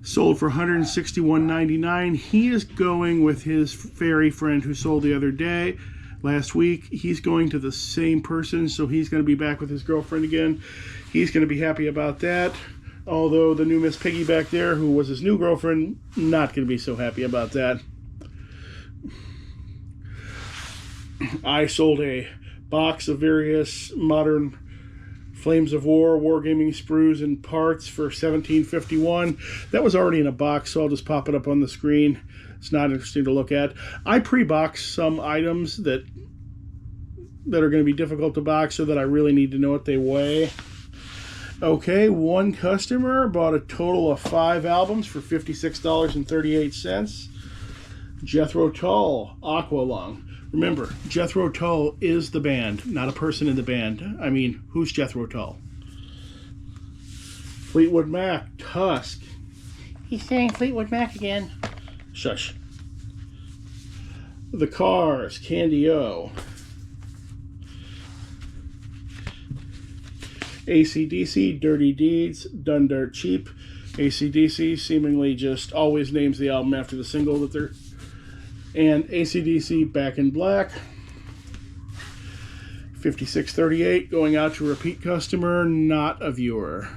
Sold for $161.99. He is going with his fairy friend who sold the other day, last week. He's going to the same person, so he's going to be back with his girlfriend again. He's going to be happy about that. Although the new Miss Piggy back there, who was his new girlfriend, not going to be so happy about that. I sold a box of various modern Flames of War wargaming sprues and parts for $17.51. That was already in a box, so I'll just pop it up on the screen. It's not interesting to look at. I pre-box some items that are going to be difficult to box, so that I really need to know what they weigh. Okay, one customer bought a total of 5 albums for $56.38. Jethro Tull, Aqualung. Remember, Jethro Tull is the band, not a person in the band. I mean, who's Jethro Tull? Fleetwood Mac, Tusk. He's saying Fleetwood Mac again. Shush. The Cars, Candy O. AC/DC, Dirty Deeds, Done Dirt Cheap. AC/DC seemingly just always names the album after the single that they're... And AC/DC, Back in Black. $56.38 going out to a repeat customer, not a viewer.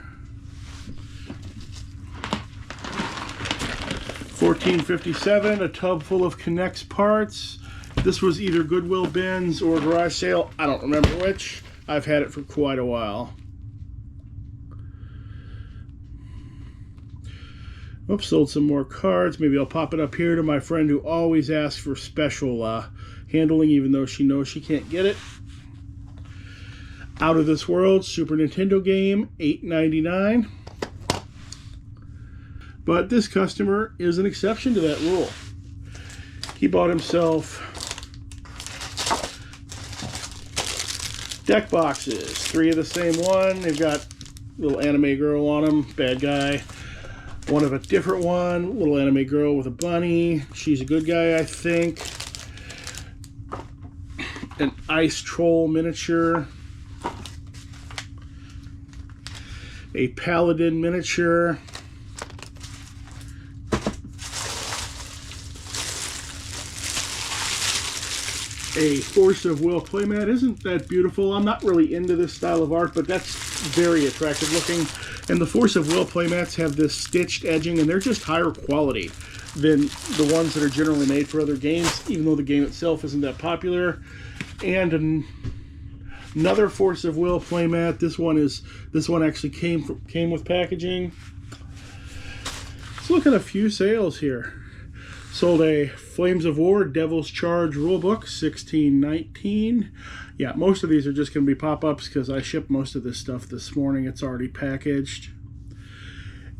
$14.57, a tub full of Connects parts. This was either Goodwill bins or garage sale. I don't remember which. I've had it for quite a while. Oops, sold some more cards. Maybe I'll pop it up here to my friend who always asks for special handling, even though she knows she can't get it. Out of This World, Super Nintendo game, $8.99. But this customer is an exception to that rule. He bought himself deck boxes, 3 of the same one. They've got little anime girl on them, bad guy. One of a different one, little anime girl with a bunny. She's a good guy, I think. An ice troll miniature. A paladin miniature. A Force of Will playmat. Isn't that beautiful? I'm not really into this style of art, but that's very attractive looking. And the Force of Will playmats have this stitched edging, and they're just higher quality than the ones that are generally made for other games, even though the game itself isn't that popular. And another Force of Will playmat. This one actually came with packaging. Let's look at a few sales here. Sold a Flames of War Devil's Charge rulebook, $16.19. Yeah, most of these are just going to be pop-ups because I shipped most of this stuff this morning. It's already packaged.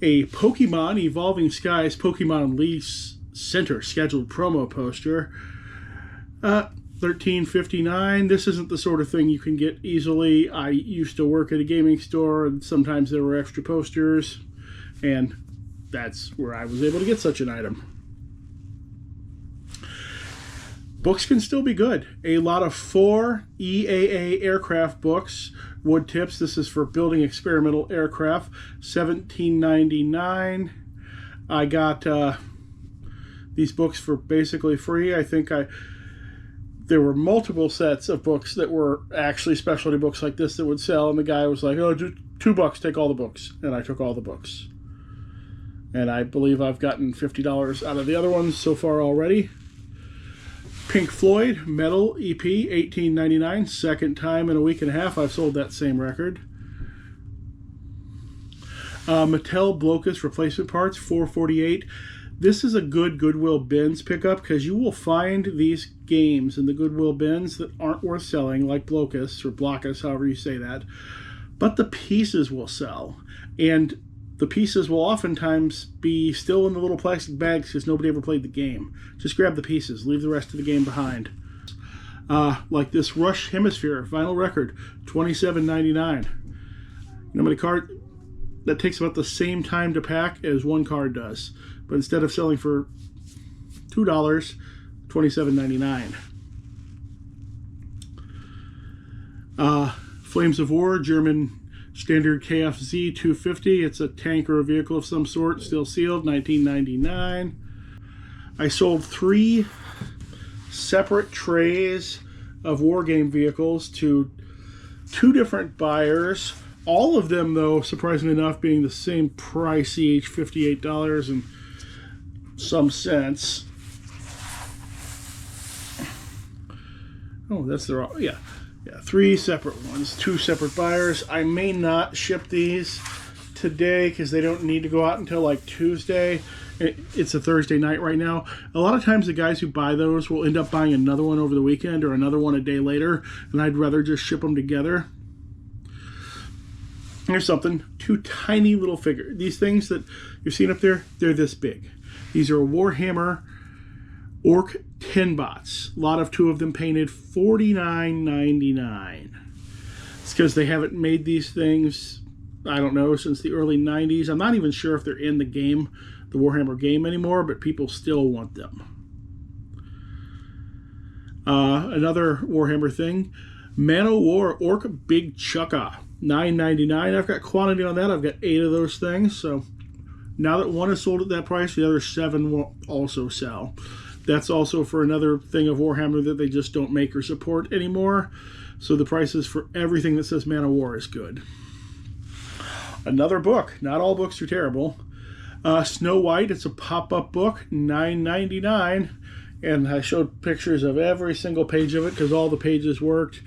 A Pokemon Evolving Skies Pokemon Leaf Center scheduled promo poster, $13.59. This isn't the sort of thing you can get easily. I used to work at a gaming store, and sometimes there were extra posters, and that's where I was able to get such an item. Books can still be good. A lot of 4 EAA aircraft books. Wood tips. This is for building experimental aircraft. $17.99. I got these books for basically free. I think there were multiple sets of books that were actually specialty books like this that would sell. And the guy was like, oh, just $2, take all the books. And I took all the books. And I believe I've gotten $50 out of the other ones so far already. Pink Floyd Metal EP, $18.99. Second time in a week and a half I've sold that same record. Mattel Blocus replacement parts, $4.48. This is a good Goodwill bins pickup because you will find these games in the Goodwill bins that aren't worth selling, like Blocus or Blockus, however you say that. But the pieces will sell. And the pieces will oftentimes be still in the little plastic bags because nobody ever played the game. Just grab the pieces, leave the rest of the game behind. Like this Rush Hemisphere vinyl record, $27.99. You know how many cards? That takes about the same time to pack as one card does. But instead of selling for $2, $27.99. Flames of War, German Standard KFZ 250. It's a tank or a vehicle of some sort, still sealed, $19.99. I sold 3 separate trays of wargame vehicles to 2 different buyers All of them, though, surprisingly enough, being the same price each, $58 and some cents. Oh, that's the wrong, yeah, 3 separate ones, 2 separate buyers. I may not ship these today because they don't need to go out until like Tuesday. It's a Thursday night right now. A lot of times the guys who buy those will end up buying another one over the weekend or another one a day later, and I'd rather just ship them together. Here's something, 2 tiny little figures. These things that you're seeing up there, they're this big. These are Warhammer Orc 10 bots. A lot of 2 of them painted, $49.99. It's because they haven't made these things, I don't know, since the early 90s. I'm not even sure if they're in the game, the Warhammer game anymore, but people still want them. Another Warhammer thing, Man o' War Orc Big Chukka, $9.99. I've got quantity on that. I've got 8 of those things. So now that one is sold at that price, the other 7 will also sell. That's also for another thing of Warhammer that they just don't make or support anymore. So the prices for everything that says Man o' War is good. Another book. Not all books are terrible. Snow White. It's a pop-up book. $9.99. And I showed pictures of every single page of it because all the pages worked.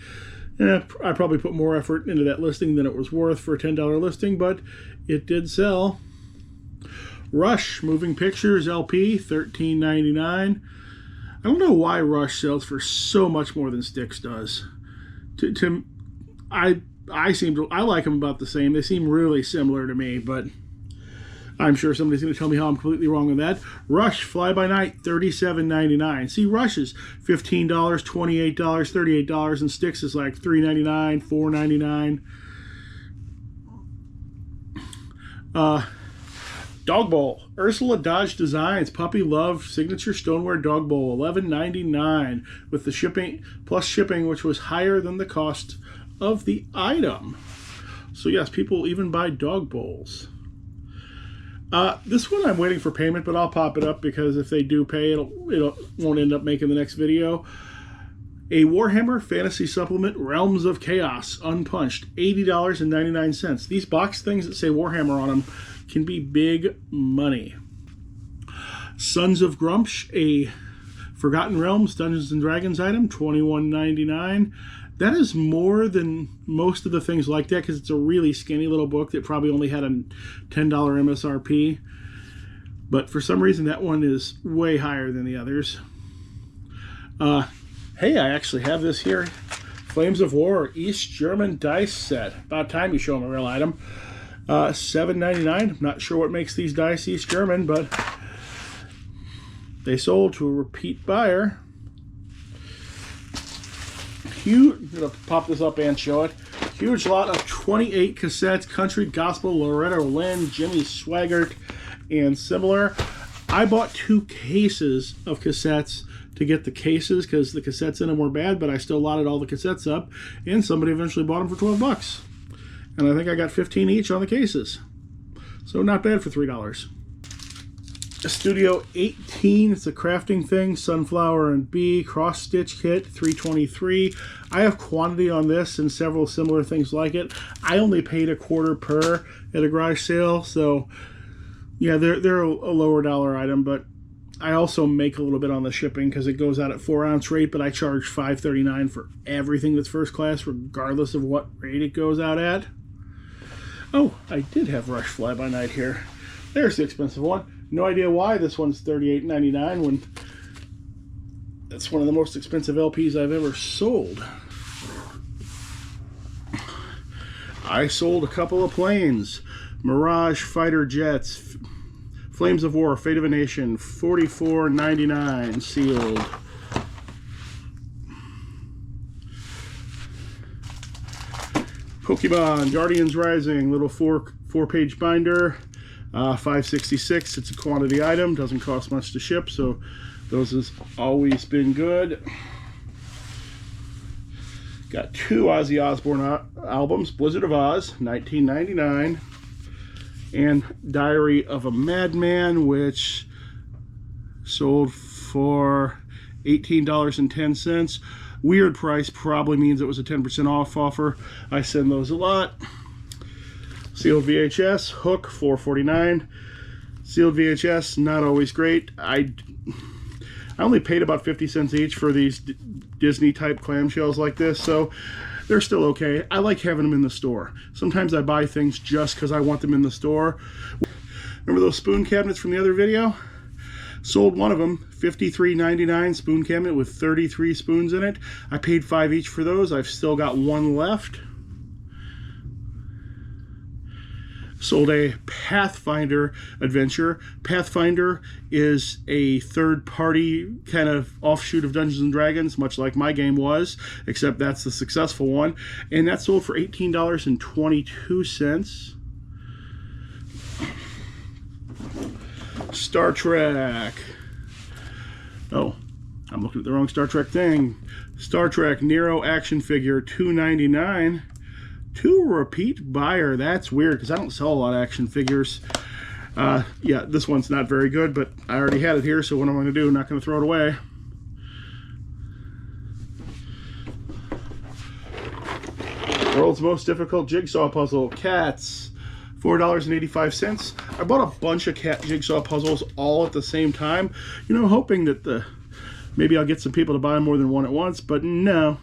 I probably put more effort into that listing than it was worth for a $10 listing, but it did sell. Rush Moving Pictures LP, $13.99. I don't know why Rush sells for so much more than Styx does. I like them about the same. They seem really similar to me, but I'm sure somebody's going to tell me how I'm completely wrong on that. Rush Fly By Night, $37.99. See, Rush is $15, $28, $38, and Styx is like $3.99, $4.99. Dog Bowl, Ursula Dodge Designs, Puppy Love Signature Stoneware Dog Bowl, $11.99 with the shipping, plus shipping, which was higher than the cost of the item. So yes, people even buy dog bowls. This one I'm waiting for payment, but I'll pop it up because if they do pay, it won't end up making the next video. A Warhammer Fantasy Supplement, Realms of Chaos, unpunched, $80.99. These box things that say Warhammer on them can be big money. Sons of Grumsh, a Forgotten Realms Dungeons & Dragons item, $21.99. That is more than most of the things like that because it's a really skinny little book that probably only had a $10 MSRP. But for some reason, that one is way higher than the others. Hey, I actually have this here. Flames of War East German dice set. About time you show them a real item. $7.99. I'm not sure what makes these dice East German, but they sold to a repeat buyer. Huge, I'm going to pop this up and show it. Huge lot of 28 cassettes, Country Gospel, Loretta Lynn, Jimmy Swaggart, and similar. I bought 2 cases of cassettes to get the cases because the cassettes in them were bad, but I still lotted all the cassettes up, and somebody eventually bought them for $12. And I think I got 15 each on the cases. So not bad for $3. Studio 18, it's a crafting thing, Sunflower and Bee, cross stitch kit, $3.23. I have quantity on this and several similar things like it. I only paid $0.25 per at a garage sale, so yeah, they're a lower dollar item, but I also make a little bit on the shipping because it goes out at 4-ounce rate, but I charge $5.39 for everything that's first class, regardless of what rate it goes out at. Oh, I did have Rush Fly By Night here. There's the expensive one. No idea why this one's $38.99 when that's one of the most expensive LPs I've ever sold. I sold a couple of planes. Mirage Fighter Jets, Flames of War, Fate of a Nation, $44.99 sealed. Pokemon Guardians Rising, little four-page binder, $5.66. It's a quantity item, doesn't cost much to ship, so those has always been good. Got 2 Ozzy Osbourne albums, Blizzard of Oz, $19.99, and Diary of a Madman, which sold for $18.10. Weird price, probably means it was a 10% off offer. I send those a lot. Sealed VHS, hook, $4.49. Sealed VHS, not always great. I only paid about 50 cents each for these Disney type clamshells like this, so they're still okay. I like having them in the store. Sometimes I buy things just because I want them in the store. Remember those spoon cabinets from the other video? Sold one of them, $53.99 spoon cabinet with 33 spoons in it. I paid $5 each for those. I've still got one left. Sold a Pathfinder adventure. Pathfinder is a third-party kind of offshoot of Dungeons and Dragons, much like my game was, except that's the successful one. And that sold for $18.22. Star Trek. Oh, I'm looking at the wrong Star Trek thing. Star Trek Nero action figure, $2.99. To repeat buyer. That's weird because I don't sell a lot of action figures. Yeah, this one's not very good, but I already had it here, so what am I going to do? I'm not going to throw it away. World's most difficult jigsaw puzzle, Cats, $4.85. I bought a bunch of cat jigsaw puzzles all at the same time, you know, hoping that maybe I'll get some people to buy more than one at once, but no.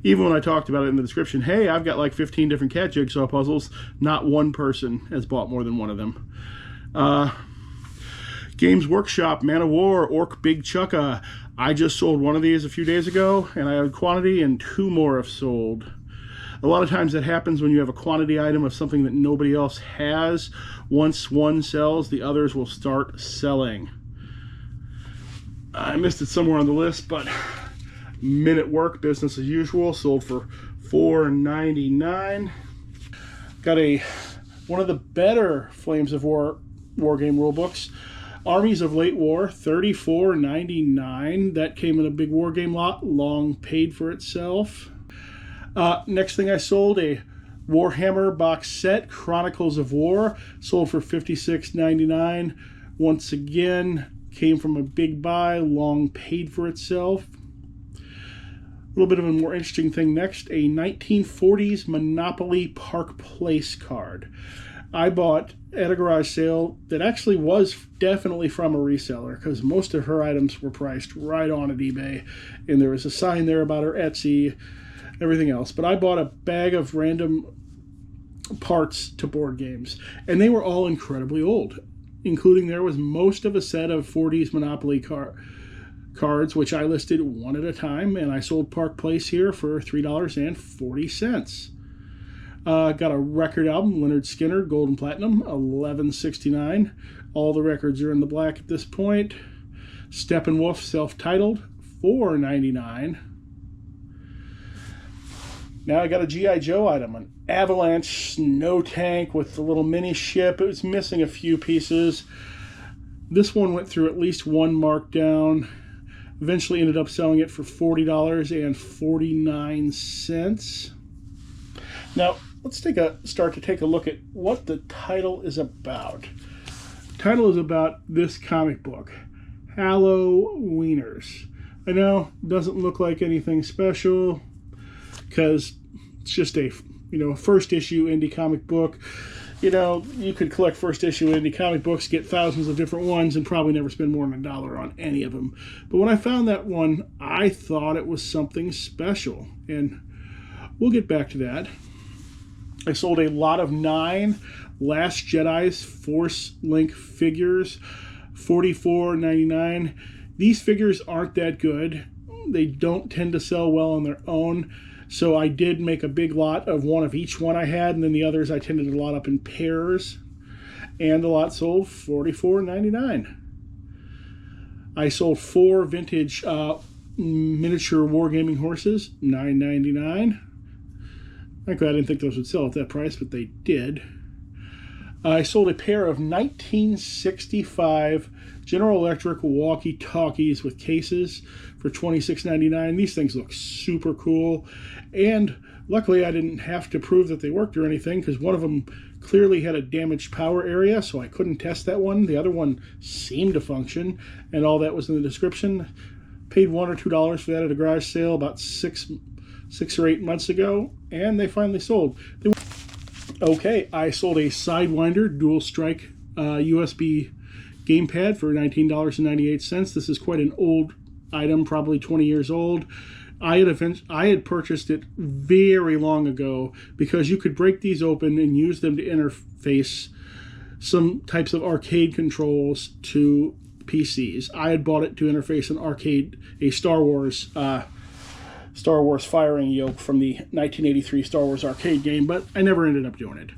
Even when I talked about it in the description, hey, I've got like 15 different cat jigsaw puzzles, not one person has bought more than one of them. Games Workshop, Man of War, Orc Big Chucka. I just sold one of these a few days ago, and I have quantity, and 2 more have sold. A lot of times that happens when you have a quantity item of something that nobody else has. Once one sells, the others will start selling. I missed it somewhere on the list, but Men at Work, business as usual, sold for $4.99. Got one of the better Flames of War game rule books, Armies of Late War, $34.99. That came in a big war game lot, long paid for itself. Next thing I sold, a Warhammer box set, Chronicles of War, sold for $56.99. Once again, came from a big buy, long paid for itself. A little bit of a more interesting thing next, a 1940s Monopoly Park Place card. I bought at a garage sale that actually was definitely from a reseller because most of her items were priced right on at eBay, and there was a sign there about her Etsy, everything else. But I bought a bag of random parts to board games, and they were all incredibly old, including there was most of a set of 40s Monopoly cards, which I listed one at a time, and I sold Park Place here for $3.40. Got a record album, Leonard Skinner, Gold and Platinum, $11.69. All the records are in the black at this point. Steppenwolf, self-titled, $4.99. Now I got a G.I. Joe item, an Avalanche snow tank with the little mini ship. It was missing a few pieces. This one went through at least one markdown. Eventually ended up selling it for $40.49. Now, let's start to take a look at what the title is about. The title is about this comic book, Halloweeners. I know, it doesn't look like anything special because it's just a first issue indie comic book. You know, you could collect first issue indie comic books, get thousands of different ones, and probably never spend more than $1 on any of them. But when I found that one, I thought it was something special, and we'll get back to that. I sold a lot of 9 Last Jedi's Force Link figures, $44.99. These figures aren't that good. They don't tend to sell well on their own. So I did make a big lot of one of each one I had, and then the others I tended to lot up in pairs. And the lot sold $44.99. I sold 4 vintage miniature wargaming horses, $9.99. Frankly, I didn't think those would sell at that price, but they did. I sold a pair of 1965 General Electric walkie-talkies with cases for $26.99. These things look super cool, and luckily I didn't have to prove that they worked or anything because one of them clearly had a damaged power area, so I couldn't test that one. The other one seemed to function, and all that was in the description. Paid $1 or $2 for that at a garage sale about 6 or 8 months ago, and they finally sold. Okay, I sold a Sidewinder Dual Strike USB gamepad for $19.98. This is quite an old item, probably 20 years old. I had purchased it very long ago because you could break these open and use them to interface some types of arcade controls to PCs. I had bought it to interface a Star Wars firing yoke from the 1983 Star Wars arcade game, but I never ended up doing it.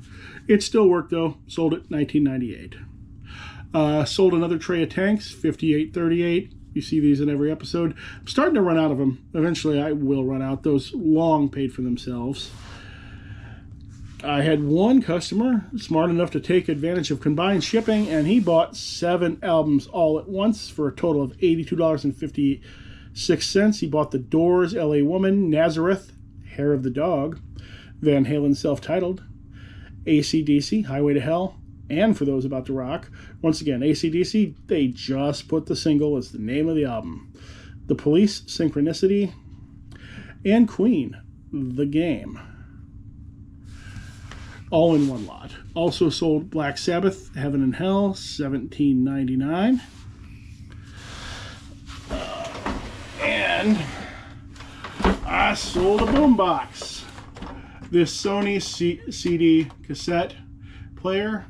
It still worked though. Sold it $19.98. Sold another tray of tanks, $58.38. You see these in every episode. I'm starting to run out of them. Eventually I will run out. Those long paid for themselves. I had one customer smart enough to take advantage of combined shipping, and he bought 7 albums all at once for a total of $82.56. He bought The Doors, LA Woman, Nazareth, Hair of the Dog, Van Halen Self-Titled, AC/DC, Highway to Hell, and For Those About to Rock. Once again, AC/DC, they just put the single as the name of the album. The Police, Synchronicity, and Queen, The Game. All in one lot. Also sold Black Sabbath, Heaven and Hell, $17.99. And I sold a boombox. This Sony CD cassette player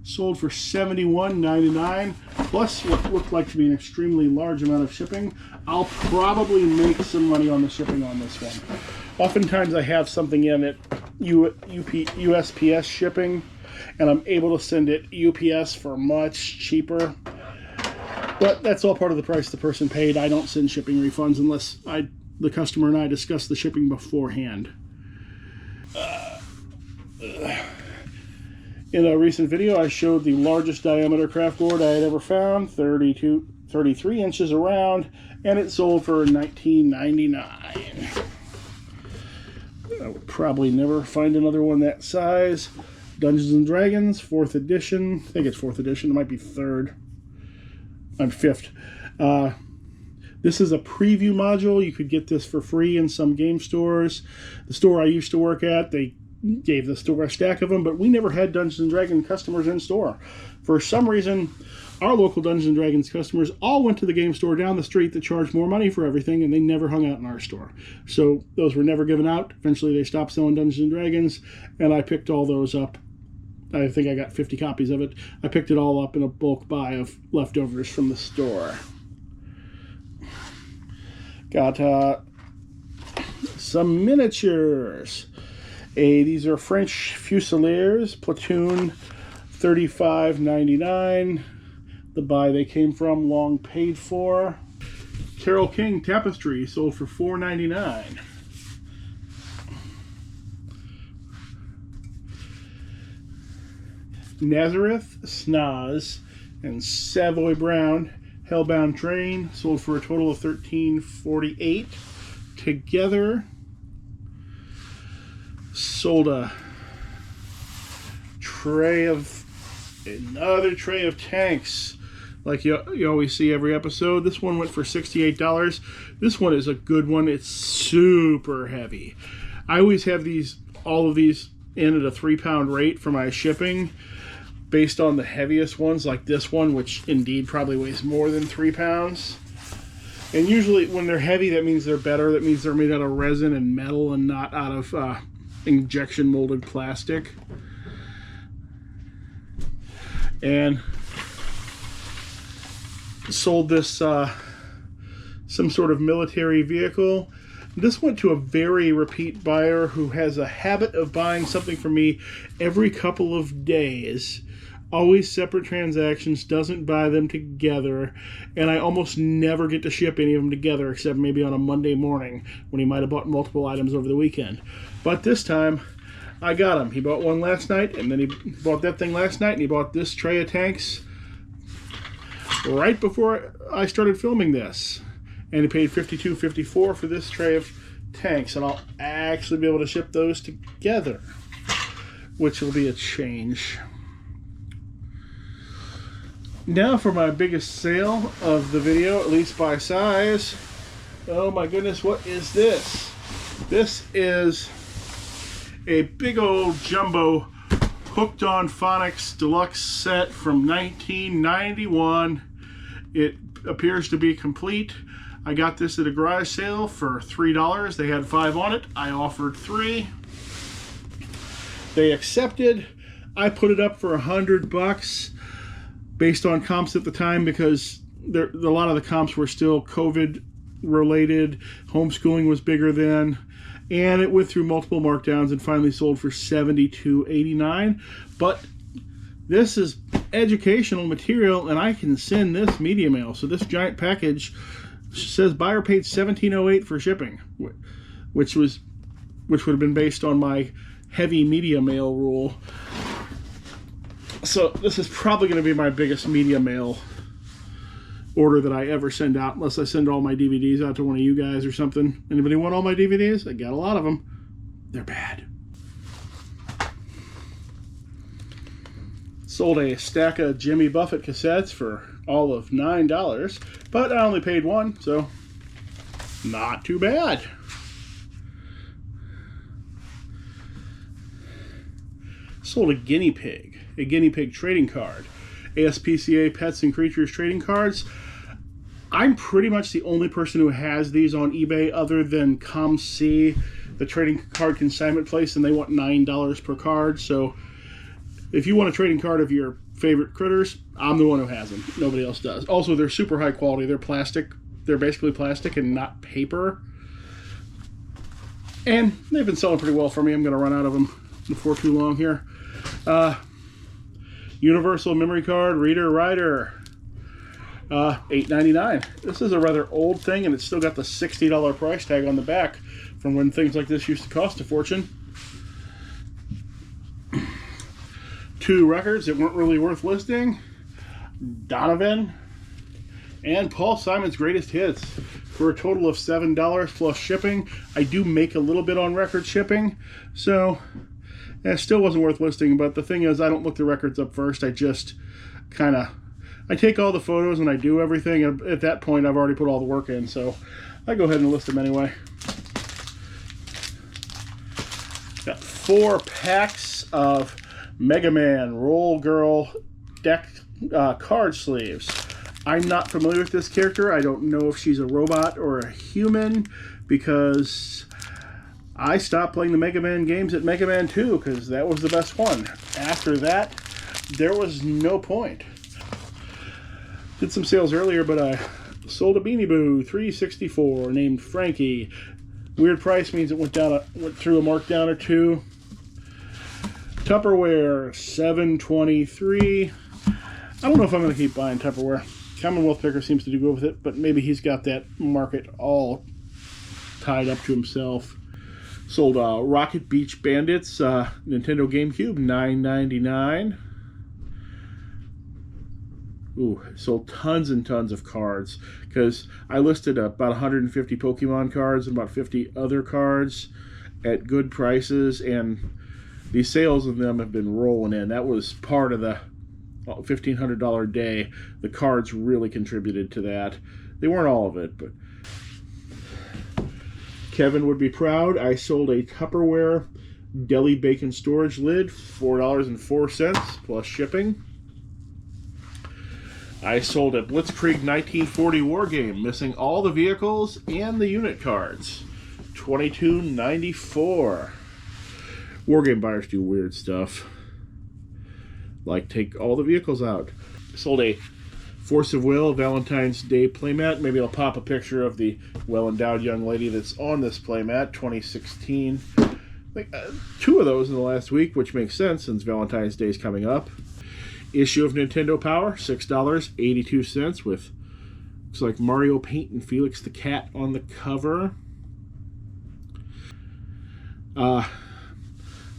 sold for $71.99, plus what looked like to be an extremely large amount of shipping. I'll probably make some money on the shipping on this one. Oftentimes I have something in it, USPS shipping, and I'm able to send it UPS for much cheaper. But that's all part of the price the person paid. I don't send shipping refunds unless the customer and I discuss the shipping beforehand. In a recent video, I showed the largest diameter craft board I had ever found, 33 inches around, and it sold for $19.99. I would probably never find another one that size. Dungeons and Dragons, 4th edition. I think it's 4th edition. It might be 3rd. I'm 5th. This is a preview module. You could get this for free in some game stores. The store I used to work at, they gave the store a stack of them, but we never had Dungeons and Dragons customers in store. For some reason, our local Dungeons and Dragons customers all went to the game store down the street that charged more money for everything, and they never hung out in our store. So those were never given out. Eventually they stopped selling Dungeons and Dragons, and I picked all those up. I think I got 50 copies of it. I picked it all up in a bulk buy of leftovers from the store. Got some miniatures. These are French Fusiliers, Platoon, $35.99. The buy they came from, long paid for. Carole King Tapestry sold for $4.99. Nazareth, Snaz, and Savoy Brown Hellbound Train sold for a total of $13.48. Together sold another tray of tanks, like you always see every episode. This one went for $68. This one is a good one. It's super heavy. I always have all of these in at a 3-pound rate for my shipping, based on the heaviest ones, like this one, which indeed probably weighs more than 3 pounds. And usually when they're heavy, that means they're better. That means they're made out of resin and metal and not out of injection molded plastic. And sold this some sort of military vehicle. This went to a very repeat buyer who has a habit of buying something from me every couple of days. Always separate transactions, doesn't buy them together, and I almost never get to ship any of them together except maybe on a Monday morning when he might have bought multiple items over the weekend. But this time, I got him. He bought one last night, and then he bought that thing last night, and he bought this tray of tanks right before I started filming this. And he paid $52.54 for this tray of tanks, and I'll actually be able to ship those together, which will be a change. Now for my biggest sale of the video, at least by size. Oh my goodness, what is this? This is a big old jumbo Hooked on Phonics deluxe set from 1991. It appears to be complete. I got this at a garage sale for $3. They had 5 on it. I offered 3. They accepted. I put it up for $100 based on comps at the time, because a lot of the comps were still COVID related. Homeschooling was bigger then, and it went through multiple markdowns and finally sold for $72.89. But this is educational material, and I can send this media mail. So this giant package says buyer paid $17.08 for shipping, which would have been based on my heavy media mail rule. So this is probably going to be my biggest media mail order that I ever send out, unless I send all my DVDs out to one of you guys or something. Anybody want all my DVDs? I got a lot of them. They're bad. Sold a stack of Jimmy Buffett cassettes for all of $9, but I only paid 1, so not too bad. Sold a guinea pig trading card. ASPCA Pets and Creatures trading cards. I'm pretty much the only person who has these on eBay other than ComC, the trading card consignment place, and they want $9 per card. So if you want a trading card of your favorite critters, I'm the one who has them. Nobody else does. Also, they're super high quality. They're plastic. They're basically plastic and not paper. And they've been selling pretty well for me. I'm going to run out of them before too long here. Universal Memory Card Reader Writer, $8.99. This is a rather old thing, and it's still got the $60 price tag on the back from when things like this used to cost a fortune. 2 records that weren't really worth listing: Donovan and Paul Simon's Greatest Hits, for a total of $7 plus shipping. I do make a little bit on record shipping, so it still wasn't worth listing. But the thing is, I don't look the records up first. I just I take all the photos and I do everything, and at that point I've already put all the work in, so I go ahead and list them anyway. Got 4 packs of Mega Man Roll Girl deck card sleeves. I'm not familiar with this character. I don't know if she's a robot or a human, because I stopped playing the Mega Man games at Mega Man 2 because that was the best one. After that, there was no point. Did some sales earlier, but I sold a Beanie Boo, $3.64, named Frankie. Weird price means it went through a markdown or 2. Tupperware, $7.23. I don't know if I'm going to keep buying Tupperware. Commonwealth Picker seems to do good with it, but maybe he's got that market all tied up to himself. Sold Rocket Beach Bandits, Nintendo GameCube, $9.99. Ooh, sold tons and tons of cards, because I listed about 150 Pokemon cards and about 50 other cards at good prices, and the sales of them have been rolling in. That was part of the $1,500 day. The cards really contributed to that. They weren't all of it, but Kevin would be proud. I sold a Tupperware deli bacon storage lid, $4.04 plus shipping. I sold a Blitzkrieg 1940 war game, missing all the vehicles and the unit cards, $22.94. Wargame buyers do weird stuff, like take all the vehicles out. Sold a Force of Will Valentine's Day playmat. Maybe I'll pop a picture of the well-endowed young lady that's on this playmat, 2016. Like 2 of those in the last week, which makes sense since Valentine's Day is coming up. Issue of Nintendo Power, $6.82, with looks like Mario Paint and Felix the Cat on the cover.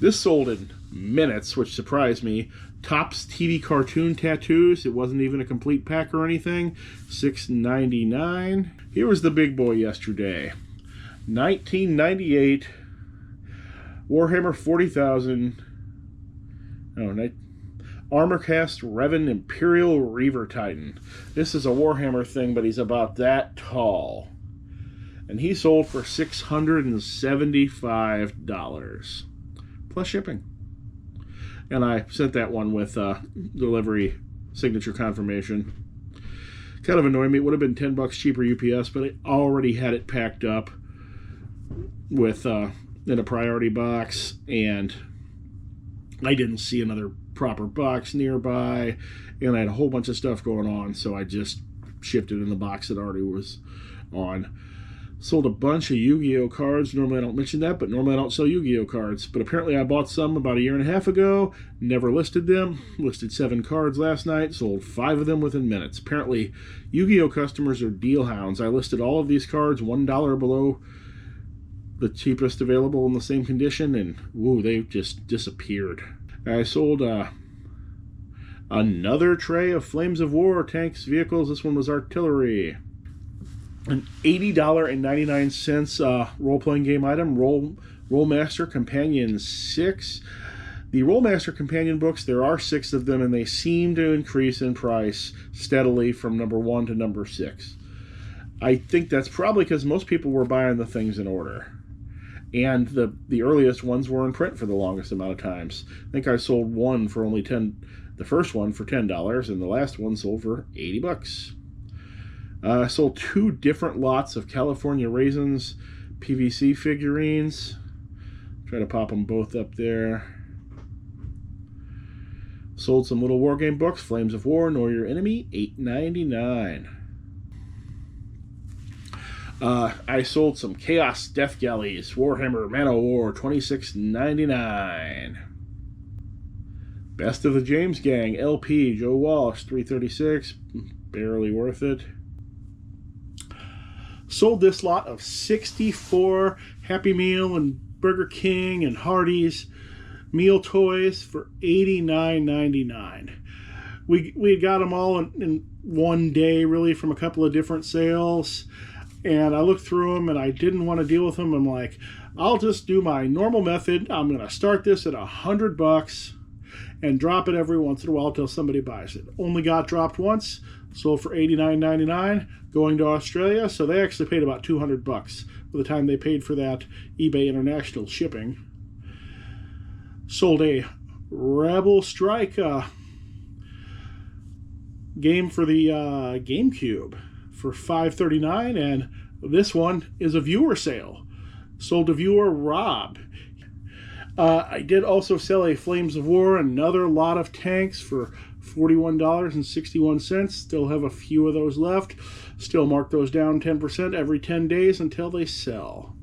This sold in minutes, which surprised me. Topps TV cartoon tattoos. It wasn't even a complete pack or anything. $6.99. Here was the big boy yesterday. 1998 Warhammer 40,000. Armorcast Revan Imperial Reaver Titan. This is a Warhammer thing, but he's about that tall. And he sold for $675 plus shipping. and I sent that one with delivery signature confirmation. Kind of annoyed me. It would have been $10 cheaper UPS, but I already had it packed up with in a priority box, and I didn't see another proper box nearby, and I had a whole bunch of stuff going on, so I just shipped it in the box that already was on. Sold a bunch of Yu-Gi-Oh cards. Normally I don't mention that, but normally I don't sell Yu-Gi-Oh cards. But apparently I bought some about 1.5 years ago, never listed them. Listed 7 cards last night, sold 5 of them within minutes. Apparently Yu-Gi-Oh customers are deal hounds. I listed all of these cards $1 below the cheapest available in the same condition, and woo, they just disappeared. I sold another tray of Flames of War tanks vehicles. This one was artillery. An $80.99 role-playing game item, Rollmaster Companion 6. The Rollmaster Companion books, there are 6 of them, and they seem to increase in price steadily from number 1 to number 6. I think that's probably because most people were buying the things in order. And the earliest ones were in print for the longest amount of times. I think I sold one for only the first one for $10, and the last one sold for $80. I sold 2 different lots of California Raisins PVC figurines. Try to pop them both up there. Sold some little war game books, Flames of War, Know Your Enemy, $8.99. I sold some Chaos Death Galleys, Warhammer Man of War, $26.99. Best of the James Gang, LP, Joe Walsh, $3.36, barely worth it. Sold this lot of 64 Happy Meal and Burger King and Hardee's meal toys for $89.99. We got them all in one day, really, from a couple of different sales. And I looked through them, and I didn't want to deal with them. I'm like, I'll just do my normal method. I'm going to start this at $100 and drop it every once in a while until somebody buys it. Only got dropped once, sold for $89.99, going to Australia. So they actually paid about $200 by the time they paid for that eBay international shipping. Sold a Rebel Strike game for the GameCube for $5.39, and this one is a viewer sale. Sold to viewer Rob. I did also sell a Flames of War, another lot of tanks for $41.61. Still have a few of those left. Still mark those down 10% every 10 days until they sell.